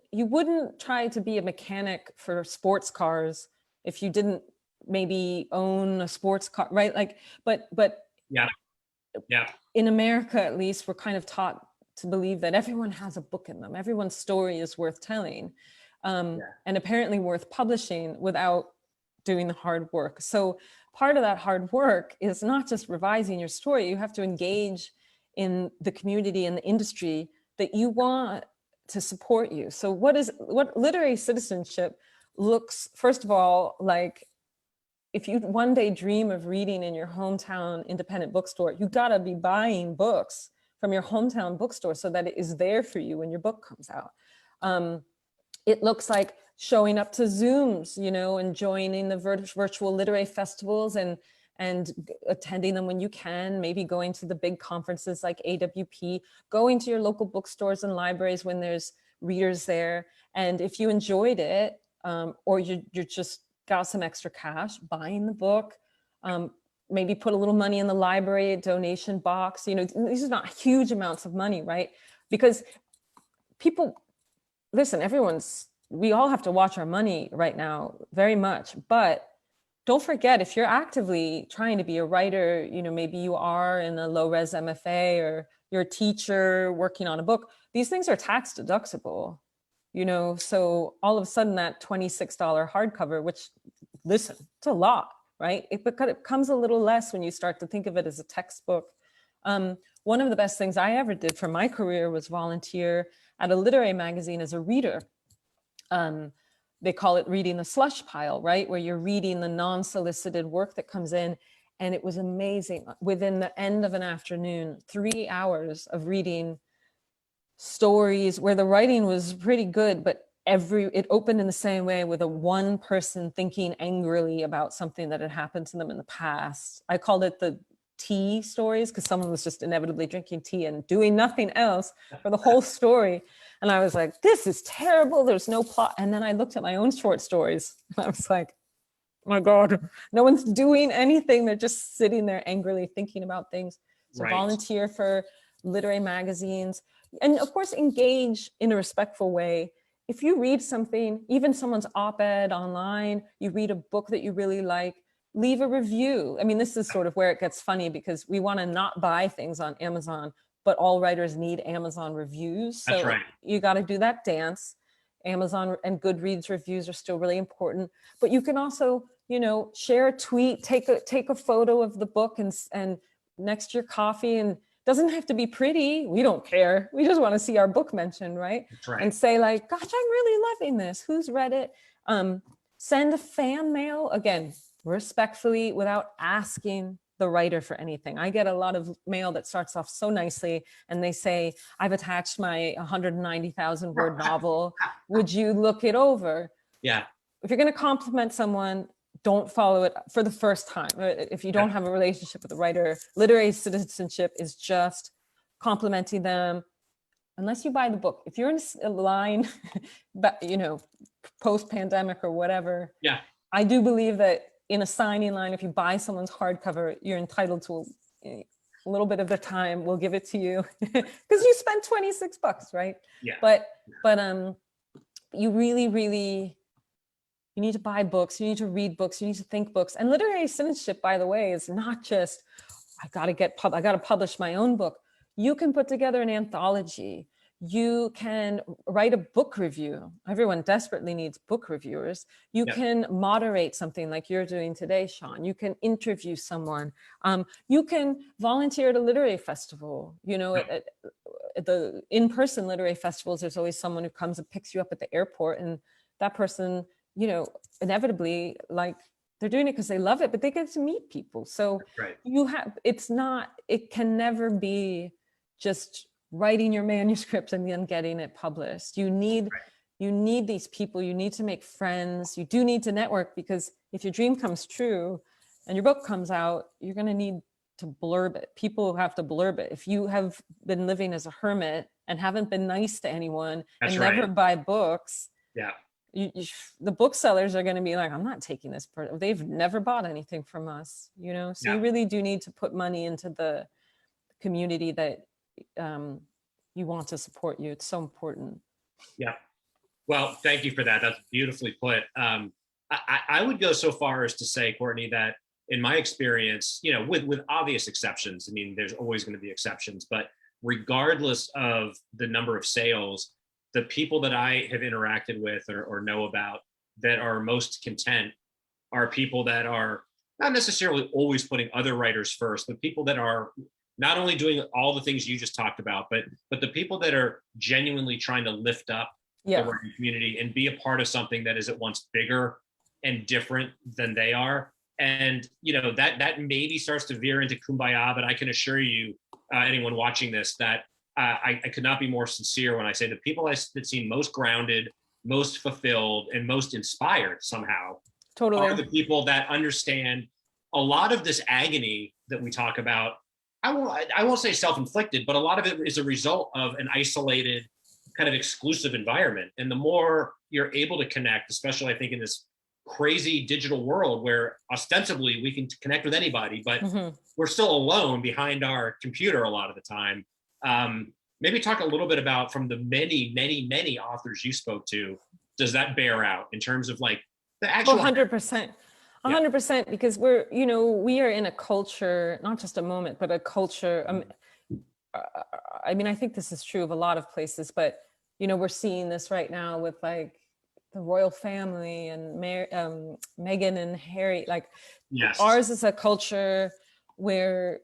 try to be a mechanic for sports cars if you didn't maybe own a sports car, right? Like, but yeah. In America, at least, we're kind of taught to believe that everyone has a book in them. Everyone's story is worth telling, and apparently worth publishing without doing the hard work. So part of that hard work is not just revising your story. You have to engage in the community and the industry that you want to support you. So what literary citizenship looks, first of all, like if you one day dream of reading in your hometown independent bookstore, you gotta be buying books from your hometown bookstore so that it is there for you when your book comes out. It looks like showing up to Zooms, and joining the virtual literary festivals and attending them when you can, maybe going to the big conferences like AWP, going to your local bookstores and libraries when there's readers there. And if you enjoyed it, or you're just got some extra cash, buying the book, maybe put a little money in the library donation box. These are not huge amounts of money, right? Because people, listen, we all have to watch our money right now very much, but don't forget, if you're actively trying to be a writer, maybe you are in a low res MFA or you're a teacher working on a book, these things are tax deductible, so all of a sudden that $26 hardcover, which, listen, it's a lot, right? It comes a little less when you start to think of it as a textbook. One of the best things I ever did for my career was volunteer at a literary magazine as a reader. They call it reading the slush pile, right? Where you're reading the non-solicited work that comes in. And it was amazing. Within the end of an afternoon, 3 hours of reading stories where the writing was pretty good, but it opened in the same way with one person thinking angrily about something that had happened to them in the past. I called it the tea stories because someone was just inevitably drinking tea and doing nothing else for the whole story. And I was like, this is terrible. There's no plot. And then I looked at my own short stories and I was like, oh my God, no one's doing anything. They're just sitting there angrily thinking about things. So Right. Volunteer for literary magazines. And of course, engage in a respectful way. If you read something, even someone's op-ed online, you read a book that you really like, leave a review. I mean, this is sort of where it gets funny because we want to not buy things on Amazon, but all writers need Amazon reviews. So That's right. You got to do that dance. Amazon and Goodreads reviews are still really important, but you can also you know, share a tweet, take a photo of the book and next to your coffee, and doesn't have to be pretty. We don't care. We just want to see our book mentioned, right? That's right. And say like, gosh, I'm really loving this. Who's read it? Send a fan mail, again, respectfully, without asking the writer for anything. I get a lot of mail that starts off so nicely and they say, I've attached my 190,000 word novel. Would you look it over? Yeah. If you're going to compliment someone, don't follow it for the first time. If you don't have a relationship with the writer, literary citizenship is just complimenting them, unless you buy the book. If you're in a line, but you know, post-pandemic or whatever, yeah, I do believe that in a signing line, if you buy someone's hardcover, you're entitled to a little bit of their time. We'll give it to you because you spent $26, right? Yeah. But you really, you need to buy books, you need to read books, you need to think books. And literary citizenship, by the way, is not just, I got to publish my own book. You can put together an anthology. You can write a book review. Everyone desperately needs book reviewers. You can moderate something like you're doing today, Sean. You can interview someone. You can volunteer at a literary festival. You know, at the in-person literary festivals, there's always someone who comes and picks you up at the airport, and that person, you know, inevitably, like, they're doing it because they love it, but they get to meet people. So it can never be just writing your manuscript and then getting it published. You need these people. You need to make friends. You do need to network, because if your dream comes true and your book comes out, you're going to need to blurb it. People have to blurb it. If you have been living as a hermit and haven't been nice to anyone and never buy books, the booksellers are going to be like, I'm not taking this. They've never bought anything from us, you know? So you really do need to put money into the community that you want to support you. It's so important. Yeah. Well, thank you for that. That's beautifully put. I would go so far as to say, Courtney, that in my experience, you know, with obvious exceptions, I mean, there's always going to be exceptions, but regardless of the number of sales, the people that I have interacted with or know about that are most content are people that are not necessarily always putting other writers first, but people that are not only doing all the things you just talked about, but the people that are genuinely trying to lift up the writing community and be a part of something that is at once bigger and different than they are. And, you know, that maybe starts to veer into kumbaya, but I can assure you, anyone watching this, that I could not be more sincere when I say the people that seem most grounded, most fulfilled, and most inspired somehow are the people that understand a lot of this agony that we talk about. I won't say self-inflicted, but a lot of it is a result of an isolated, kind of exclusive environment. And the more you're able to connect, especially I think in this crazy digital world where ostensibly we can connect with anybody, but we're still alone behind our computer a lot of the time. Maybe talk a little bit about, from the many authors you spoke to, does that bear out in terms of like the actual 100%. 100%, because we are in a culture, not just a moment, but a culture. I mean, I think this is true of a lot of places, but, you know, we're seeing this right now with like the royal family and Meghan and Harry. Like, ours is a culture where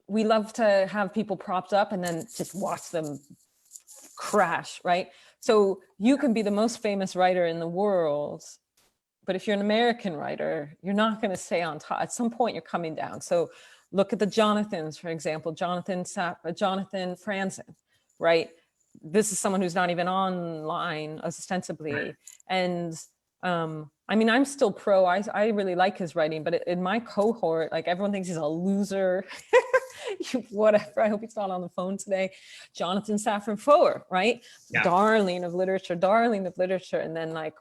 we love to have people propped up and then just watch them crash, right? So you can be the most famous writer in the world, but if you're an American writer, you're not going to stay on top. At some point, you're coming down. So look at the Jonathans, for example, Jonathan Franzen, right? This is someone who's not even online ostensibly. Right. And I mean, I'm still pro. I really like his writing, but in my cohort, like, everyone thinks he's a loser. Whatever. I hope he's not on the phone today. Jonathan Safran Foer, right? Yeah. Darling of literature, and then like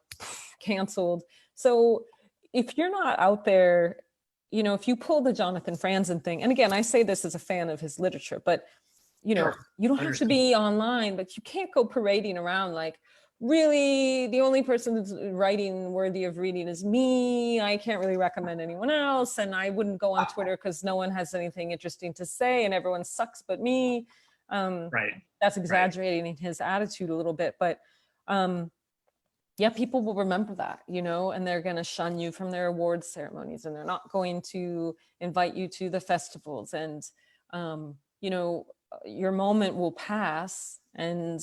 canceled. So if you're not out there, you know, if you pull the Jonathan Franzen thing, and again, I say this as a fan of his literature, but you know, you don't have to be online, but you can't go parading around like, really, the only person that's writing worthy of reading is me. I can't really recommend anyone else. And I wouldn't go on Twitter because no one has anything interesting to say and everyone sucks but me. That's exaggerating his attitude a little bit. But yeah, people will remember that, and they're going to shun you from their awards ceremonies, and they're not going to invite you to the festivals. And, your moment will pass, and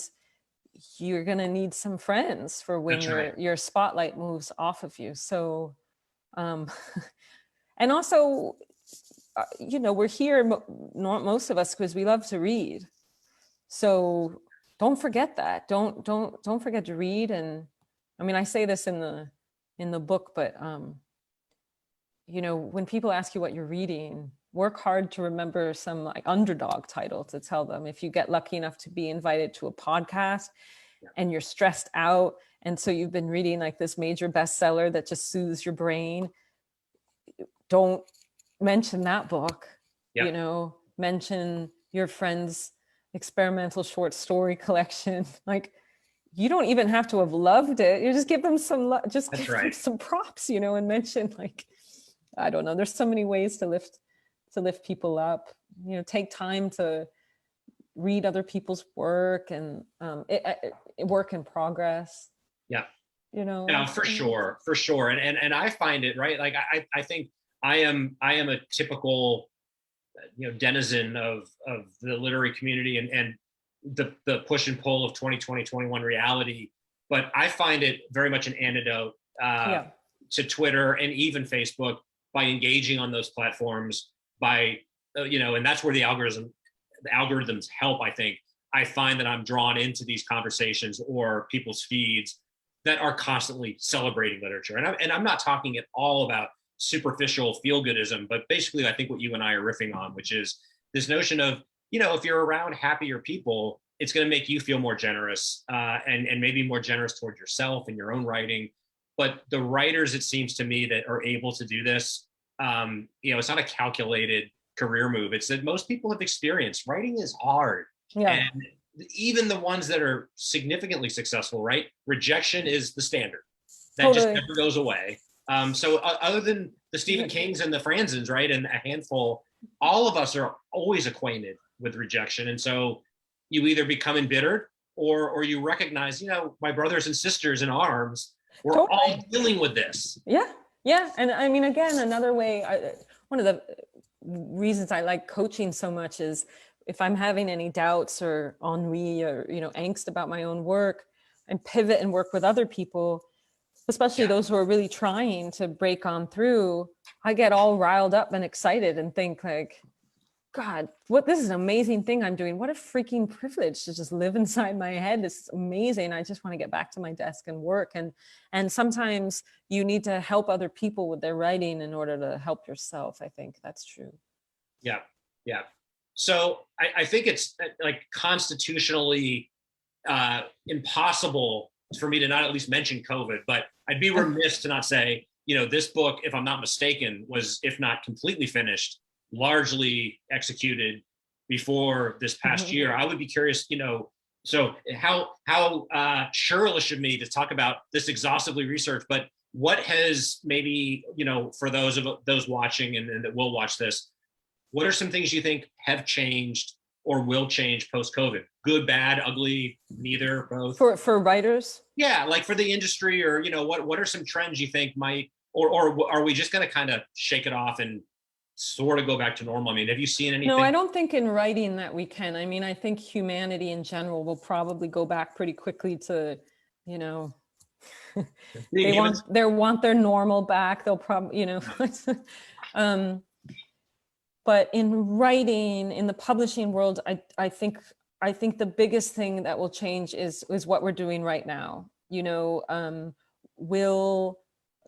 you're going to need some friends for when your spotlight moves off of you. So, and also, we're here, most of us, because we love to read. So don't forget that. Don't forget to read. And I mean, I say this in the book, but when people ask you what you're reading, work hard to remember some like underdog title to tell them. If you get lucky enough to be invited to a podcast and you're stressed out, and so you've been reading like this major bestseller that just soothes your brain, don't mention that book. Mention your friend's experimental short story collection. Like, you don't even have to have loved it. You just give them some them some props, and mention, like, I don't know, there's so many ways to lift people up. Take time to read other people's work, and work in progress. Yeah. For sure. And I find it, right, like I think I am a typical denizen of the literary community and the push and pull of 2020-21 reality. But I find it very much an antidote to Twitter and even Facebook, by engaging on those platforms, by and that's where the algorithms help. I think I find that I'm drawn into these conversations or people's feeds that are constantly celebrating literature. And I'm not talking at all about superficial feel-goodism, but basically I think what you and I are riffing on, which is this notion of, if you're around happier people, it's going to make you feel more generous, and maybe more generous toward yourself and your own writing. But the writers, it seems to me, that are able to do this, it's not a calculated career move. It's that most people have experienced writing is hard. Yeah. And even the ones that are significantly successful, right? Rejection is the standard. That just never goes away. So other than the Stephen Kings and the Franzens, right, and a handful, all of us are always acquainted with rejection. And so you either become embittered or you recognize, my brothers and sisters in arms, we're all dealing with this. Yeah. Yeah. And I mean, again, another way, one of the reasons I like coaching so much is if I'm having any doubts or ennui or, angst about my own work, and pivot and work with other people, especially those who are really trying to break on through, I get all riled up and excited and think like, God, this is an amazing thing I'm doing. What a freaking privilege to just live inside my head. This is amazing. I just want to get back to my desk and work. And sometimes you need to help other people with their writing in order to help yourself. I think that's true. Yeah. Yeah. So I think it's like constitutionally impossible for me to not at least mention COVID, but I'd be remiss to not say, this book, if I'm not mistaken, was, if not completely finished, largely executed before this past year. I would be curious, so how churlish of me to talk about this exhaustively researched, but what has maybe, for those watching and that will watch this, what are some things you think have changed or will change post-COVID? Good, bad, ugly, neither, both? For writers? Yeah, like for the industry, or, what are some trends you think might, or are we just going to kind of shake it off and sort of go back to normal? I mean, have you seen anything? No, I don't think in writing that we can. I mean, I think humanity in general will probably go back pretty quickly to, they want their normal back. They'll probably, but in writing, in the publishing world, I think the biggest thing that will change is what we're doing right now.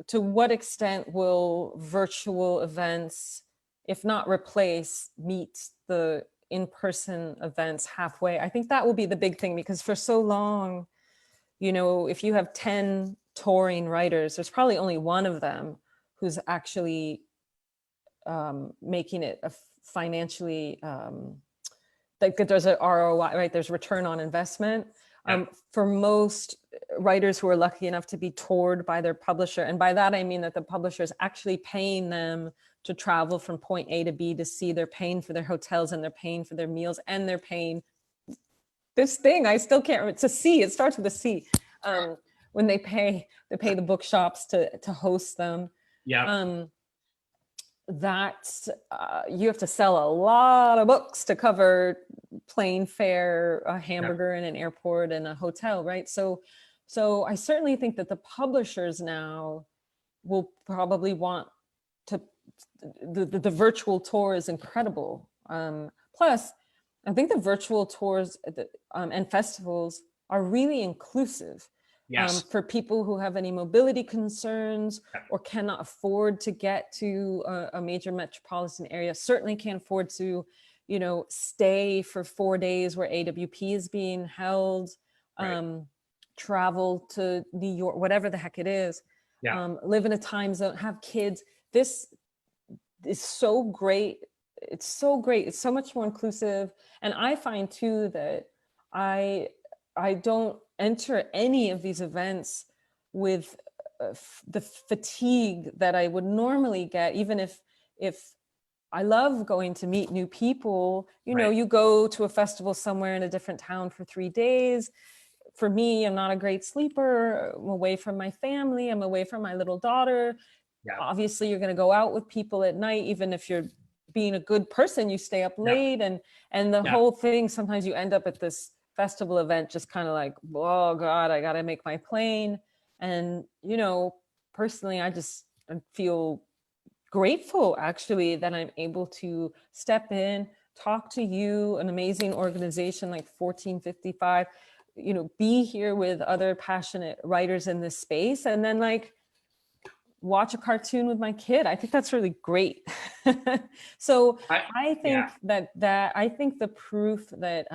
To what extent will virtual events, if not replace, meet the in-person events halfway? I think that will be the big thing, because for so long, if you have 10 touring writers, there's probably only one of them who's actually making it a financially, like there's a ROI, right? There's return on investment. For most writers who are lucky enough to be toured by their publisher, and by that I mean that the publisher is actually paying them to travel from point A to B to C. They're paying for their hotels, and they're paying for their meals, and they're paying this thing I still can't remember. It's a C. It starts with a C. when they pay the bookshops to host them. Yeah. That you have to sell a lot of books to cover plane fare, a hamburger in an airport, and a hotel, right? So I certainly think that the publishers now will probably want to, the virtual tour is incredible. Plus, I think the virtual tours and festivals are really inclusive. Yes. For people who have any mobility concerns or cannot afford to get to a major metropolitan area, certainly can't afford to, stay for 4 days where AWP is being held, travel to New York, whatever the heck it is, live in a time zone, have kids. This is so great. It's so great. It's so much more inclusive. And I find too that I don't enter any of these events with the fatigue that I would normally get, even if I love going to meet new people. You go to a festival somewhere in a different town for 3 days. For me, I'm not a great sleeper. I'm away from my family. I'm away from my little daughter. Yeah. Obviously, you're going to go out with people at night, even if you're being a good person, you stay up late, and the whole thing. Sometimes you end up at this festival event just kind of like, oh God, I got to make my plane. And, personally, I feel grateful actually that I'm able to step in, talk to you, an amazing organization like 1455, be here with other passionate writers in this space, and then watch a cartoon with my kid. I think that's really great. So I think I think the proof that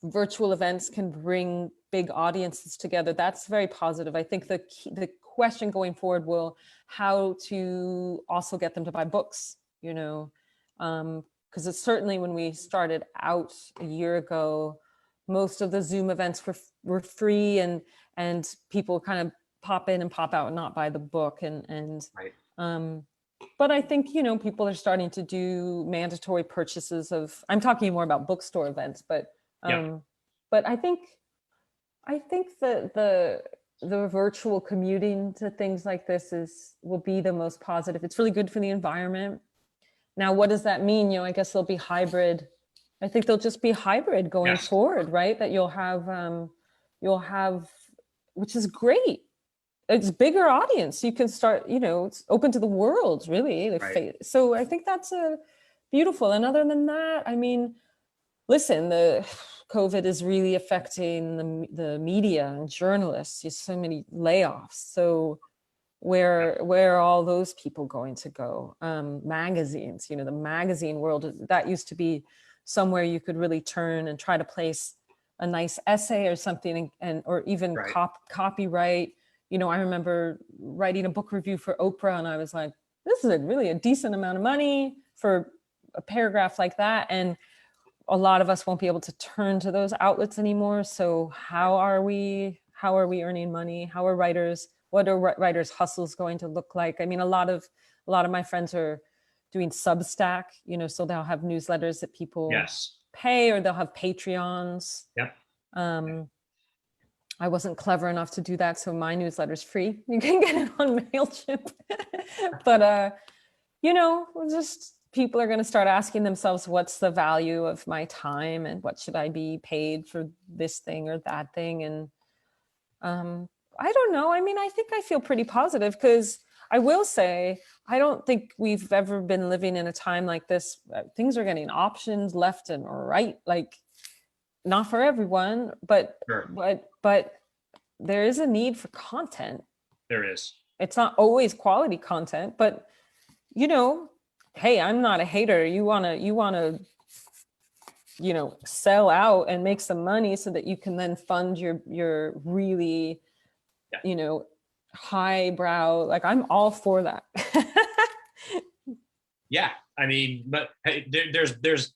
virtual events can bring big audiences together, that's very positive. I think the question going forward will how to also get them to buy books, because it's certainly when we started out a year ago, most of the Zoom events were free, and people kind of pop in and pop out and not buy the book, but I think people are starting to do mandatory purchases of, I'm talking more about bookstore events, but I think that the virtual commuting to things like this will be the most positive. It's really good for the environment. Now, what does that mean? I guess they'll be hybrid. I think they'll just be hybrid going forward, right? That you'll have, which is great. It's bigger audience. You can start, it's open to the world, really. So I think that's beautiful. And other than that, I mean, listen, the COVID is really affecting the media and journalists. There's so many layoffs. So where are all those people going to go? Magazines, the magazine world, that used to be somewhere you could really turn and try to place a nice essay or something, or even copyright. I remember writing a book review for Oprah, and I was like, this is really a decent amount of money for a paragraph like that. And a lot of us won't be able to turn to those outlets anymore. So how are we earning money? How are writers, what are writers' hustles going to look like? I mean, a lot of my friends are doing Substack, so they'll have newsletters that people pay, or they'll have Patreons. I wasn't clever enough to do that, so my newsletter's free. You can get it on MailChimp. But, just people are going to start asking themselves, what's the value of my time, and what should I be paid for this thing or that thing? And I don't know. I mean, I think I feel pretty positive, because I will say, I don't think we've ever been living in a time like this. Things are getting options left and right, not for everyone, but there is a need for content. There is. It's not always quality content, but hey, I'm not a hater. You wanna sell out and make some money so that you can then fund your really highbrow. I'm all for that. Yeah, I mean, but hey, there's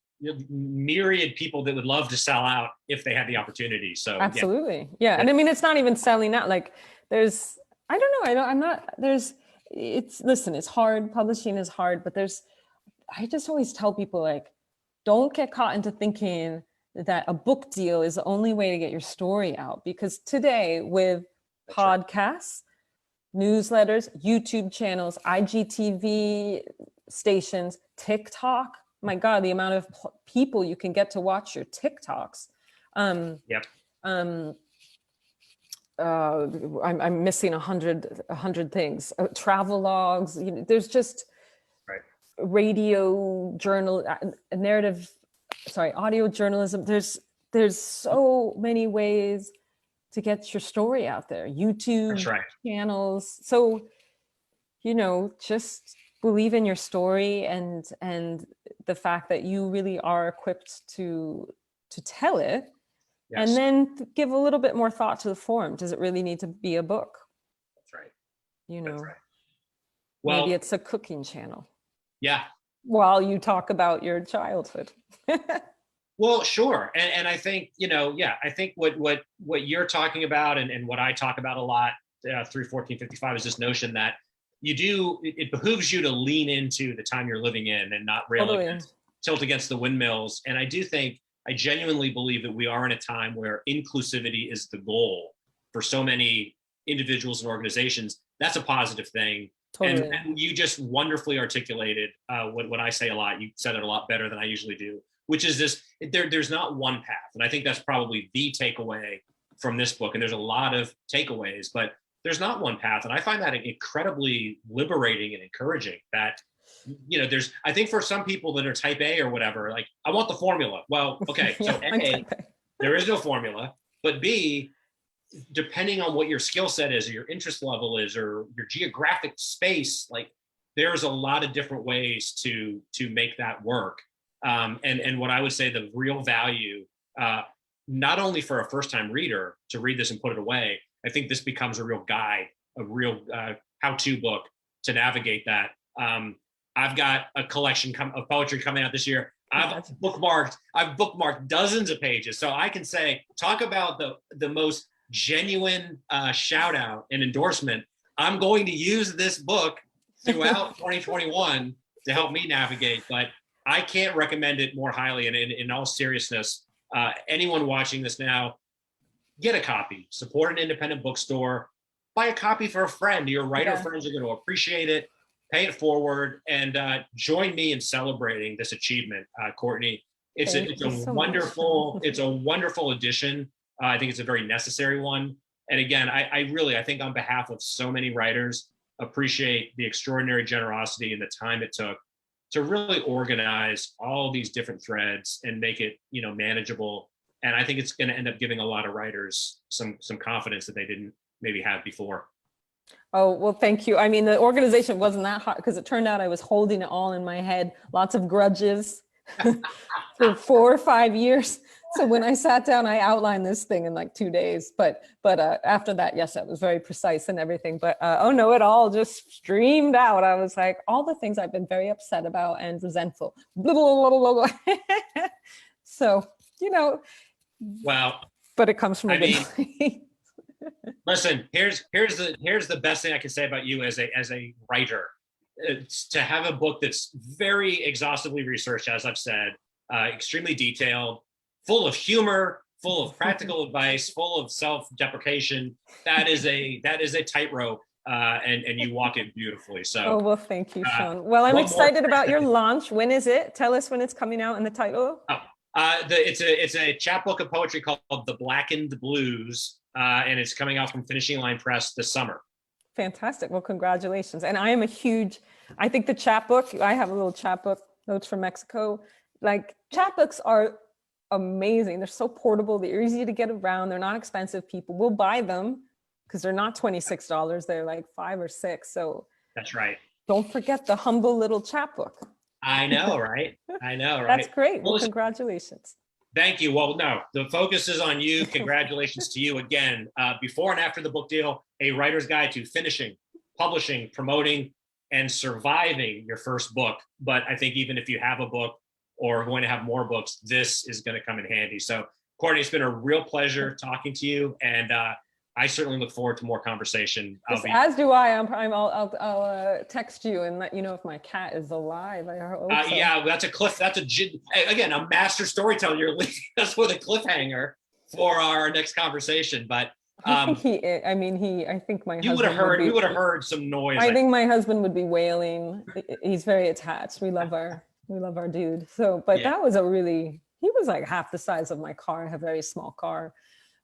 myriad people that would love to sell out if they had the opportunity. So absolutely, yeah. And I mean, it's not even selling out. There's, I don't know. It's hard. Publishing is hard, but I just always tell people, don't get caught into thinking that a book deal is the only way to get your story out. Because today with podcasts, newsletters, YouTube channels, IGTV stations, TikTok, my God, the amount of people you can get to watch your TikToks. I'm missing 100 things. Travel logs. You know, there's just radio journal, audio journalism. There's so many ways to get your story out there. YouTube channels. So, you know, just believe in your story and the fact that you really are equipped to tell it. Yes. And then give a little bit more thought to the form. Does it really need to be a book? That's right. You know, well, maybe it's a cooking channel. Yeah. While you talk about your childhood. Well, sure. And I think, you know, I think what you're talking about and what I talk about a lot through 1455 is this notion that it behooves you to lean into the time you're living in and not really tilt against the windmills. And I genuinely believe that we are in a time where inclusivity is the goal for so many individuals and organizations. That's a positive thing. Totally. And you just wonderfully articulated what I say a lot. You said it a lot better than I usually do, which is this, there's not one path. And I think that's probably the takeaway from this book. And there's a lot of takeaways, but there's not one path. And I find that incredibly liberating and encouraging that, you know, I think for some people that are type A or whatever, like, I want the formula. Well, okay, so A, there is no formula, but B, depending on what your skill set is or your interest level is or your geographic space, like there's a lot of different ways to make that work. And what I would say the real value, not only for a first-time reader to read this and put it away, I think this becomes a real guide, a real how-to book to navigate that. I've got a collection of poetry coming out this year. I've bookmarked dozens of pages. So I can say, talk about the most genuine shout out and endorsement. I'm going to use this book throughout 2021 to help me navigate, but I can't recommend it more highly. And in all seriousness, anyone watching this now, get a copy, support an independent bookstore, buy a copy for a friend. Your writer friends are going to appreciate it, pay it forward, and join me in celebrating this achievement, Courtney. It's a wonderful addition. I think it's a very necessary one. And again, I think on behalf of so many writers, appreciate the extraordinary generosity and the time it took to really organize all these different threads and make it, you know, manageable. And I think it's going to end up giving a lot of writers some confidence that they didn't maybe have before. Oh, well, thank you. I mean, the organization wasn't that hard because it turned out I was holding it all in my head, lots of grudges for 4 or 5 years. So when I sat down, I outlined this thing in like 2 days. But after that, yes, it was very precise and everything. But oh no, it all just streamed out. I was like, all the things I've been very upset about and resentful. Blah, blah, blah, blah, blah. So, you know. Well, but it comes from a good place. Listen, here's the best thing I can say about you as a writer. It's to have a book that's very exhaustively researched, as I've said, extremely detailed, full of humor, full of practical advice, full of self-deprecation. That is a tightrope, and you walk it beautifully. So. Oh well, thank you, Sean. Well, I'm excited about your launch. When is it? Tell us when it's coming out and the title. It's a chapbook of poetry called The Blackened Blues, and it's coming out from Finishing Line Press this summer. Fantastic. Well, congratulations. And I am I think the chapbook, I have a little chapbook, Notes from Mexico. Like, chapbooks are amazing. They're so portable. They're easy to get around. They're not expensive. People will buy them because they're not $26. They're like $5 or $6. So that's right. Don't forget the humble little chapbook. I know, right? I know, right? That's great. Well, congratulations. Thank you. Well, no, the focus is on you. Congratulations to you again. Before and after the book deal, a writer's guide to finishing, publishing, promoting, and surviving your first book. But I think even if you have a book or are going to have more books, this is going to come in handy. So, Courtney, it's been a real pleasure talking to you. And I certainly look forward to more conversation. As do I. I'll text you and let you know if my cat is alive. I hope so. Yeah, that's again, a master storyteller. You're leaving us with a cliffhanger for our next conversation. But I think I think my husband we would have heard some noise. I think my husband would be wailing. He's very attached. We love our dude. So, but that was he was like half the size of my car. I have a very small car.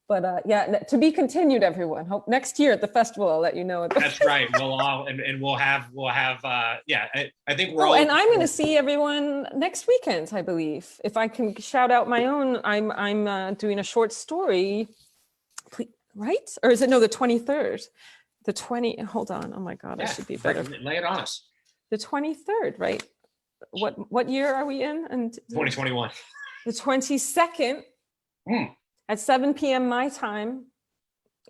But to be continued, everyone. Hope next year at the festival, I'll let you know. That's right. We'll have I think we're all. And I'm going to see everyone next weekend, I believe. If I can shout out my own, I'm doing a short story, right? Or is it the 23rd? The 20. Hold on. Oh my God, I should be better. Lay it on us. The 23rd, right? What year are we in? And 2021. The 22nd. At 7 p.m. my time,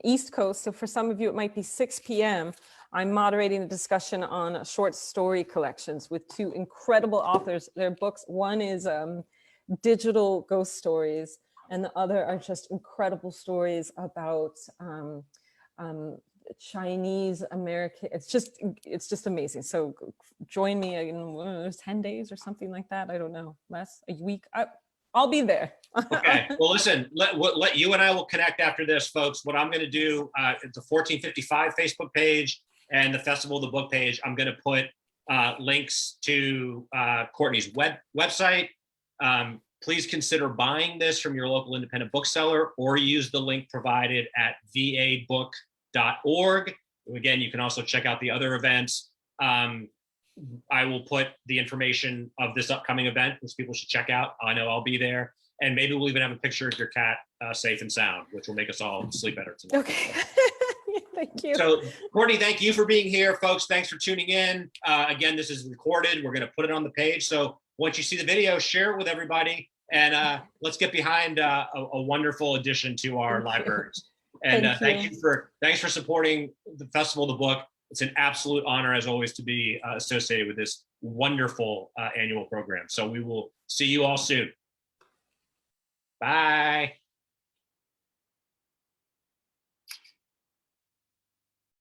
East Coast. So for some of you, it might be 6 p.m. I'm moderating a discussion on short story collections with two incredible authors. Their books, one is digital ghost stories, and the other are just incredible stories about Chinese American. It's just amazing. So join me in 10 days or something like that. I don't know, a week. I'll be there. Okay. Well, listen, let you and I will connect after this, folks. What I'm going to do, the 1455 Facebook page and the Festival of the Book page, I'm going to put links to Courtney's website. Please consider buying this from your local independent bookseller or use the link provided at vabook.org. Again, you can also check out the other events. I will put the information of this upcoming event, which people should check out. I know I'll be there. And maybe we'll even have a picture of your cat safe and sound, which will make us all sleep better tonight. Okay. Thank you. So, Courtney, thank you for being here. Folks, thanks for tuning in. Again, this is recorded. We're going to put it on the page. So once you see the video, share it with everybody. And let's get behind a wonderful addition to our libraries. And thanks for supporting the Festival of the Book. It's an absolute honor, as always, to be associated with this wonderful annual program. So we will see you all soon. Bye.